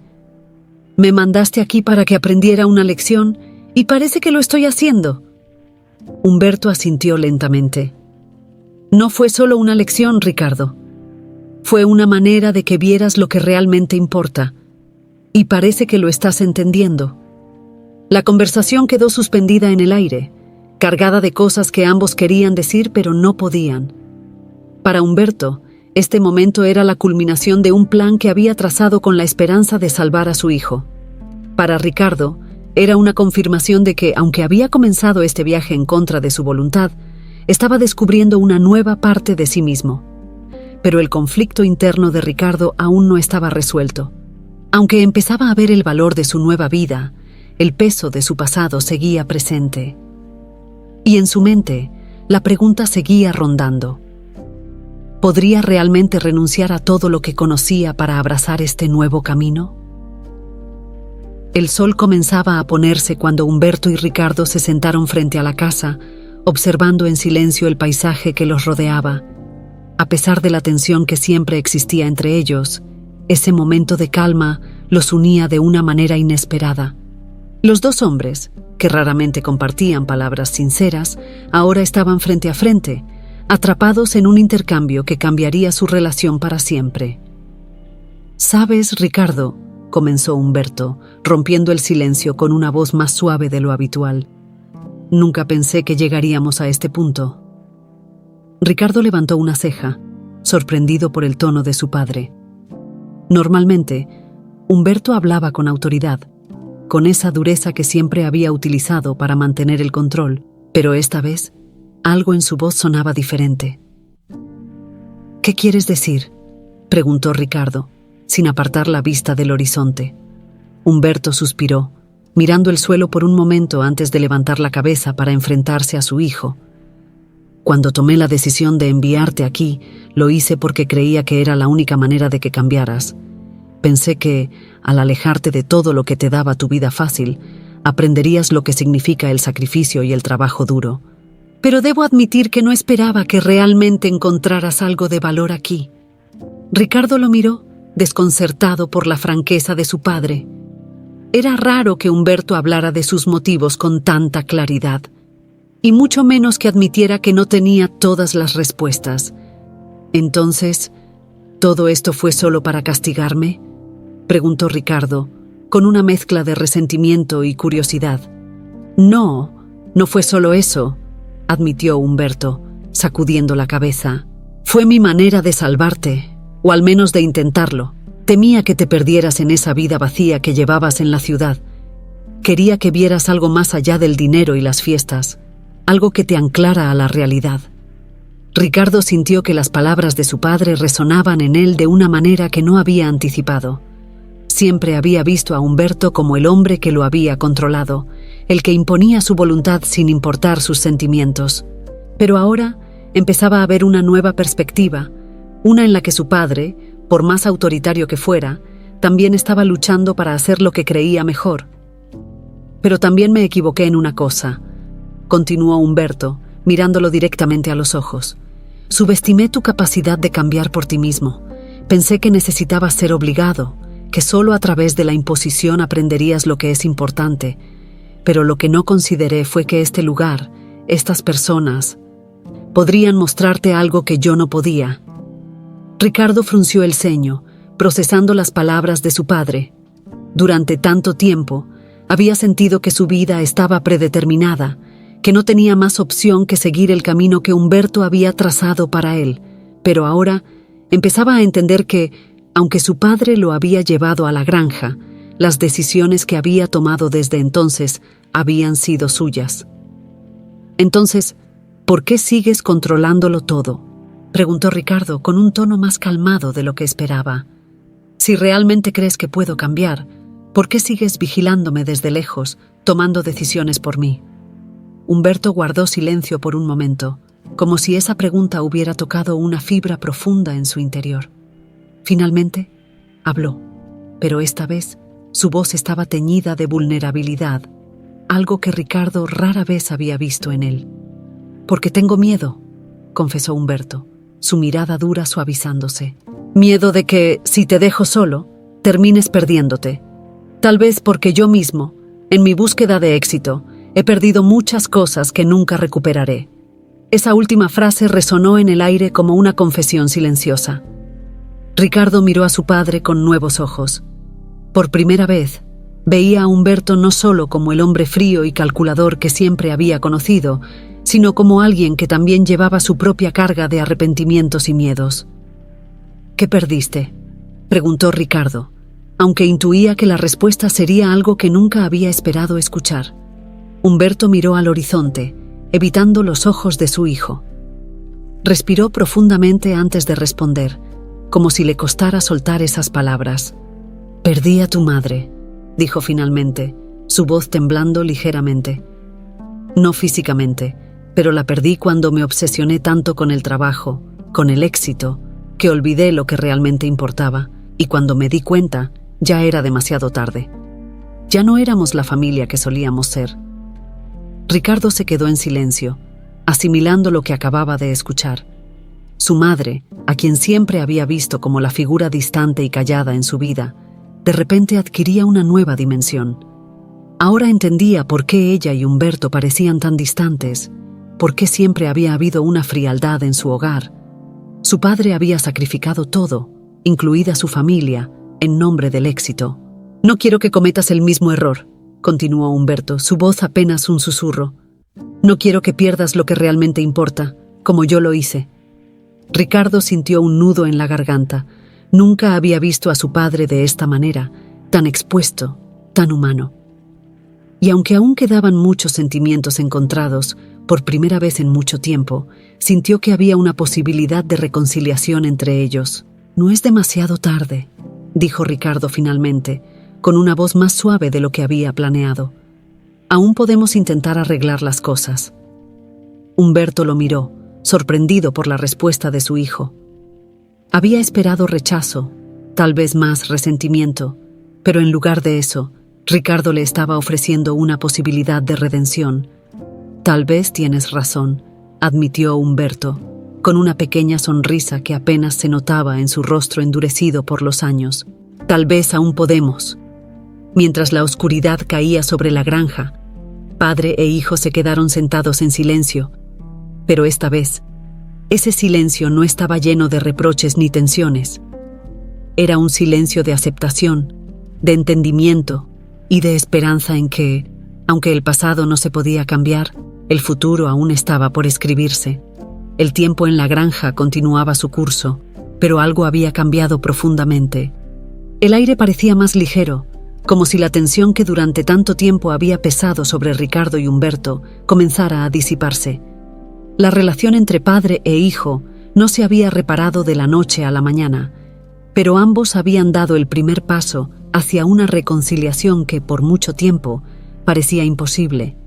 «Me mandaste aquí para que aprendiera una lección y parece que lo estoy haciendo». Humberto asintió lentamente. «No fue solo una lección, Ricardo. Fue una manera de que vieras lo que realmente importa. Y parece que lo estás entendiendo». La conversación quedó suspendida en el aire, cargada de cosas que ambos querían decir pero no podían. Para Humberto, este momento era la culminación de un plan que había trazado con la esperanza de salvar a su hijo. Para Ricardo, era una confirmación de que, aunque había comenzado este viaje en contra de su voluntad, estaba descubriendo una nueva parte de sí mismo. Pero el conflicto interno de Ricardo aún no estaba resuelto. Aunque empezaba a ver el valor de su nueva vida, el peso de su pasado seguía presente. Y en su mente, la pregunta seguía rondando. ¿Podría realmente renunciar a todo lo que conocía para abrazar este nuevo camino? El sol comenzaba a ponerse cuando Humberto y Ricardo se sentaron frente a la casa, observando en silencio el paisaje que los rodeaba. A pesar de la tensión que siempre existía entre ellos, ese momento de calma los unía de una manera inesperada. Los dos hombres, que raramente compartían palabras sinceras, ahora estaban frente a frente, atrapados en un intercambio que cambiaría su relación para siempre. «¿Sabes, Ricardo?», comenzó Humberto, rompiendo el silencio con una voz más suave de lo habitual. «Nunca pensé que llegaríamos a este punto». Ricardo levantó una ceja, sorprendido por el tono de su padre. Normalmente, Humberto hablaba con autoridad, con esa dureza que siempre había utilizado para mantener el control, pero esta vez, algo en su voz sonaba diferente. «¿Qué quieres decir?», preguntó Ricardo, sin apartar la vista del horizonte. Humberto suspiró, mirando el suelo por un momento antes de levantar la cabeza para enfrentarse a su hijo. «Cuando tomé la decisión de enviarte aquí, lo hice porque creía que era la única manera de que cambiaras. Pensé que, al alejarte de todo lo que te daba tu vida fácil, aprenderías lo que significa el sacrificio y el trabajo duro. Pero debo admitir que no esperaba que realmente encontraras algo de valor aquí». Ricardo lo miró, desconcertado por la franqueza de su padre. Era raro que Humberto hablara de sus motivos con tanta claridad, y mucho menos que admitiera que no tenía todas las respuestas. «Entonces, ¿todo esto fue solo para castigarme?», preguntó Ricardo, con una mezcla de resentimiento y curiosidad. «No, no fue solo eso», admitió Humberto, sacudiendo la cabeza. Fue mi manera de salvarte, o al menos de intentarlo. Temía que te perdieras en esa vida vacía que llevabas en la ciudad. Quería que vieras algo más allá del dinero y las fiestas, algo que te anclara a la realidad. Ricardo sintió que las palabras de su padre resonaban en él de una manera que no había anticipado. Siempre había visto a Humberto como el hombre que lo había controlado, el que imponía su voluntad sin importar sus sentimientos. Pero ahora empezaba a ver una nueva perspectiva, una en la que su padre, por más autoritario que fuera, también estaba luchando para hacer lo que creía mejor. Pero también me equivoqué en una cosa, continuó Humberto, mirándolo directamente a los ojos. Subestimé tu capacidad de cambiar por ti mismo. Pensé que necesitabas ser obligado, que solo a través de la imposición aprenderías lo que es importante. Pero lo que no consideré fue que este lugar, estas personas, podrían mostrarte algo que yo no podía. Ricardo frunció el ceño, procesando las palabras de su padre. Durante tanto tiempo, había sentido que su vida estaba predeterminada, que no tenía más opción que seguir el camino que Humberto había trazado para él, pero ahora empezaba a entender que, aunque su padre lo había llevado a la granja, las decisiones que había tomado desde entonces habían sido suyas. Entonces, ¿por qué sigues controlándolo todo?, preguntó Ricardo con un tono más calmado de lo que esperaba. Si realmente crees que puedo cambiar, ¿por qué sigues vigilándome desde lejos, tomando decisiones por mí? Humberto guardó silencio por un momento, como si esa pregunta hubiera tocado una fibra profunda en su interior. Finalmente, habló, pero esta vez su voz estaba teñida de vulnerabilidad, algo que Ricardo rara vez había visto en él. «Porque tengo miedo», confesó Humberto, su mirada dura suavizándose. «Miedo de que, si te dejo solo, termines perdiéndote. Tal vez porque yo mismo, en mi búsqueda de éxito, he perdido muchas cosas que nunca recuperaré». Esa última frase resonó en el aire como una confesión silenciosa. Ricardo miró a su padre con nuevos ojos. Por primera vez, veía a Humberto no solo como el hombre frío y calculador que siempre había conocido, sino como alguien que también llevaba su propia carga de arrepentimientos y miedos. «¿Qué perdiste?», preguntó Ricardo, aunque intuía que la respuesta sería algo que nunca había esperado escuchar. Humberto miró al horizonte, evitando los ojos de su hijo. Respiró profundamente antes de responder, como si le costara soltar esas palabras. «Perdí a tu madre», dijo finalmente, su voz temblando ligeramente. «No físicamente, pero la perdí cuando me obsesioné tanto con el trabajo, con el éxito, que olvidé lo que realmente importaba, y cuando me di cuenta, ya era demasiado tarde. Ya no éramos la familia que solíamos ser». Ricardo se quedó en silencio, asimilando lo que acababa de escuchar. Su madre, a quien siempre había visto como la figura distante y callada en su vida, de repente adquiría una nueva dimensión. Ahora entendía por qué ella y Humberto parecían tan distantes, por qué siempre había habido una frialdad en su hogar. Su padre había sacrificado todo, incluida su familia, en nombre del éxito. «No quiero que cometas el mismo error», continuó Humberto, su voz apenas un susurro. «No quiero que pierdas lo que realmente importa, como yo lo hice». Ricardo sintió un nudo en la garganta. Nunca había visto a su padre de esta manera, tan expuesto, tan humano. Y aunque aún quedaban muchos sentimientos encontrados, por primera vez en mucho tiempo, sintió que había una posibilidad de reconciliación entre ellos. «No es demasiado tarde», dijo Ricardo finalmente, con una voz más suave de lo que había planeado. «Aún podemos intentar arreglar las cosas». Humberto lo miró, sorprendido por la respuesta de su hijo. Había esperado rechazo, tal vez más resentimiento, pero en lugar de eso, Ricardo le estaba ofreciendo una posibilidad de redención. «Tal vez tienes razón», admitió Humberto, con una pequeña sonrisa que apenas se notaba en su rostro endurecido por los años. «Tal vez aún podemos». Mientras la oscuridad caía sobre la granja, padre e hijo se quedaron sentados en silencio, pero esta vez, ese silencio no estaba lleno de reproches ni tensiones. Era un silencio de aceptación, de entendimiento y de esperanza en que, aunque el pasado no se podía cambiar, El futuro aún estaba por escribirse. El tiempo en la granja continuaba su curso, pero algo había cambiado profundamente. El aire parecía más ligero, como si la tensión que durante tanto tiempo había pesado sobre Ricardo y Humberto comenzara a disiparse. La relación entre padre e hijo no se había reparado de la noche a la mañana, pero ambos habían dado el primer paso hacia una reconciliación que por mucho tiempo parecía imposible.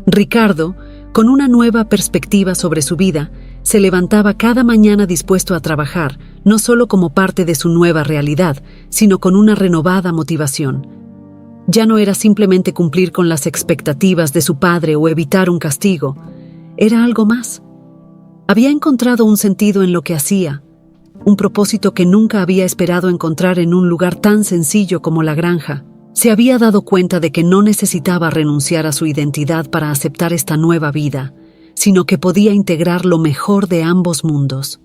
Ricardo, con una nueva perspectiva sobre su vida, se levantaba cada mañana dispuesto a trabajar, no solo como parte de su nueva realidad, sino con una renovada motivación. Ya no era simplemente cumplir con las expectativas de su padre o evitar un castigo, era algo más. Había encontrado un sentido en lo que hacía, un propósito que nunca había esperado encontrar en un lugar tan sencillo como la granja. Se había dado cuenta de que no necesitaba renunciar a su identidad para aceptar esta nueva vida, sino que podía integrar lo mejor de ambos mundos.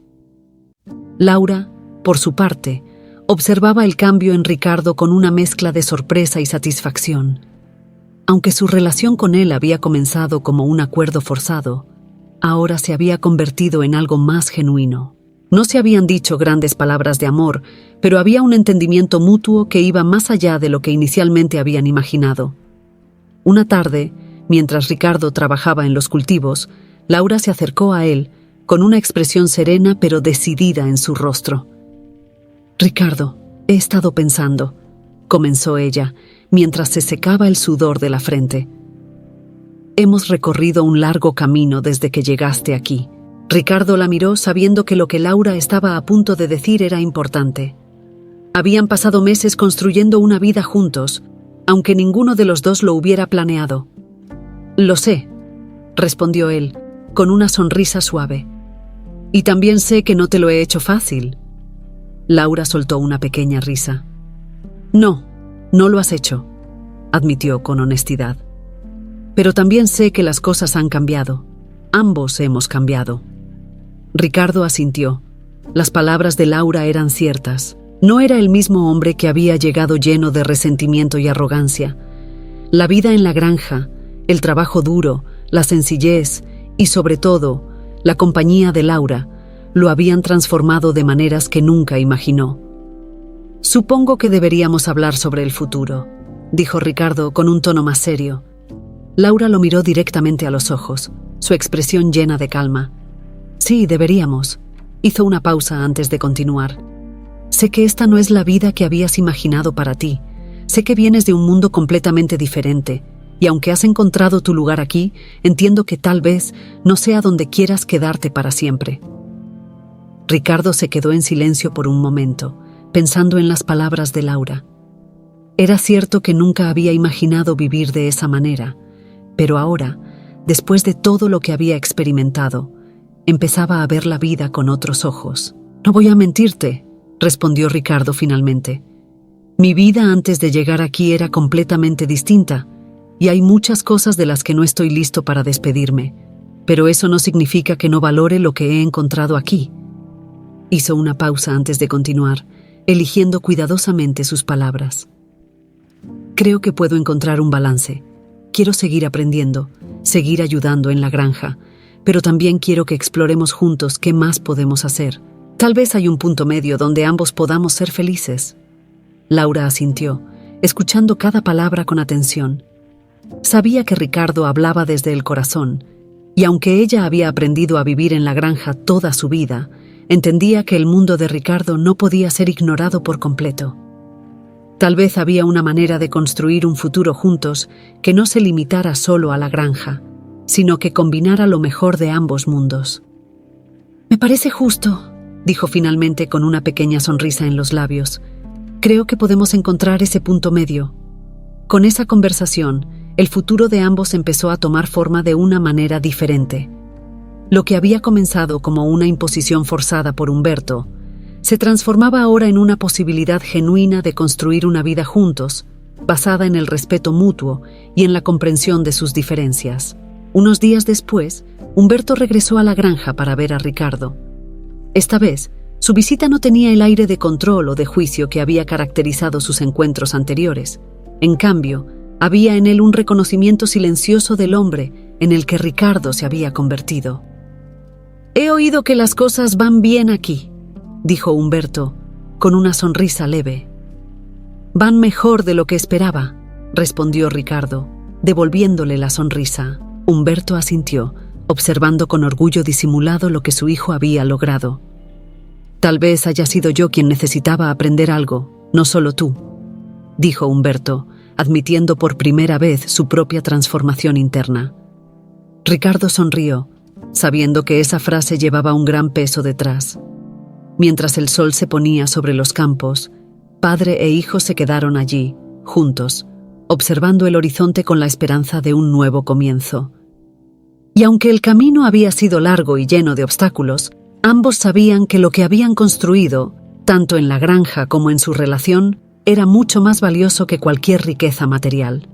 Laura, por su parte, observaba el cambio en Ricardo con una mezcla de sorpresa y satisfacción. Aunque su relación con él había comenzado como un acuerdo forzado, ahora se había convertido en algo más genuino. No se habían dicho grandes palabras de amor, pero había un entendimiento mutuo que iba más allá de lo que inicialmente habían imaginado. Una tarde, mientras Ricardo trabajaba en los cultivos, Laura se acercó a él con una expresión serena pero decidida en su rostro. «Ricardo, he estado pensando», comenzó ella, mientras se secaba el sudor de la frente. «Hemos recorrido un largo camino desde que llegaste aquí». Ricardo la miró sabiendo que lo que Laura estaba a punto de decir era importante. Habían pasado meses construyendo una vida juntos, aunque ninguno de los dos lo hubiera planeado. «Lo sé», respondió él, con una sonrisa suave. «Y también sé que no te lo he hecho fácil». Laura soltó una pequeña risa. «No, no lo has hecho», admitió con honestidad. «Pero también sé que las cosas han cambiado. Ambos hemos cambiado». Ricardo asintió. Las palabras de Laura eran ciertas. No era el mismo hombre que había llegado lleno de resentimiento y arrogancia. La vida en la granja, el trabajo duro, la sencillez y, sobre todo, la compañía de Laura, lo habían transformado de maneras que nunca imaginó. «Supongo que deberíamos hablar sobre el futuro», dijo Ricardo con un tono más serio. Laura lo miró directamente a los ojos, su expresión llena de calma. «Sí, deberíamos», hizo una pausa antes de continuar. «Sé que esta no es la vida que habías imaginado para ti. Sé que vienes de un mundo completamente diferente, y aunque has encontrado tu lugar aquí, entiendo que tal vez no sea donde quieras quedarte para siempre». Ricardo se quedó en silencio por un momento, pensando en las palabras de Laura. Era cierto que nunca había imaginado vivir de esa manera, pero ahora, después de todo lo que había experimentado, empezaba a ver la vida con otros ojos. «No voy a mentirte», respondió Ricardo finalmente. «Mi vida antes de llegar aquí era completamente distinta, y hay muchas cosas de las que no estoy listo para despedirme, pero eso no significa que no valore lo que he encontrado aquí». Hizo una pausa antes de continuar, eligiendo cuidadosamente sus palabras. «Creo que puedo encontrar un balance. Quiero seguir aprendiendo, seguir ayudando en la granja, pero también quiero que exploremos juntos qué más podemos hacer. Tal vez hay un punto medio donde ambos podamos ser felices». Laura asintió, escuchando cada palabra con atención. Sabía que Ricardo hablaba desde el corazón, y aunque ella había aprendido a vivir en la granja toda su vida, entendía que el mundo de Ricardo no podía ser ignorado por completo. Tal vez había una manera de construir un futuro juntos que no se limitara solo a la granja, sino que combinara lo mejor de ambos mundos. «Me parece justo», dijo finalmente con una pequeña sonrisa en los labios. «Creo que podemos encontrar ese punto medio». Con esa conversación, el futuro de ambos empezó a tomar forma de una manera diferente. Lo que había comenzado como una imposición forzada por Humberto, se transformaba ahora en una posibilidad genuina de construir una vida juntos, basada en el respeto mutuo y en la comprensión de sus diferencias. Unos días después, Humberto regresó a la granja para ver a Ricardo. Esta vez, su visita no tenía el aire de control o de juicio que había caracterizado sus encuentros anteriores. En cambio, había en él un reconocimiento silencioso del hombre en el que Ricardo se había convertido. «He oído que las cosas van bien aquí», dijo Humberto, con una sonrisa leve. «Van mejor de lo que esperaba», respondió Ricardo, devolviéndole la sonrisa. Humberto asintió, observando con orgullo disimulado lo que su hijo había logrado. «Tal vez haya sido yo quien necesitaba aprender algo, no solo tú», dijo Humberto, admitiendo por primera vez su propia transformación interna. Ricardo sonrió, sabiendo que esa frase llevaba un gran peso detrás. Mientras el sol se ponía sobre los campos, padre e hijo se quedaron allí, juntos, observando el horizonte con la esperanza de un nuevo comienzo. Y aunque el camino había sido largo y lleno de obstáculos, ambos sabían que lo que habían construido, tanto en la granja como en su relación, era mucho más valioso que cualquier riqueza material.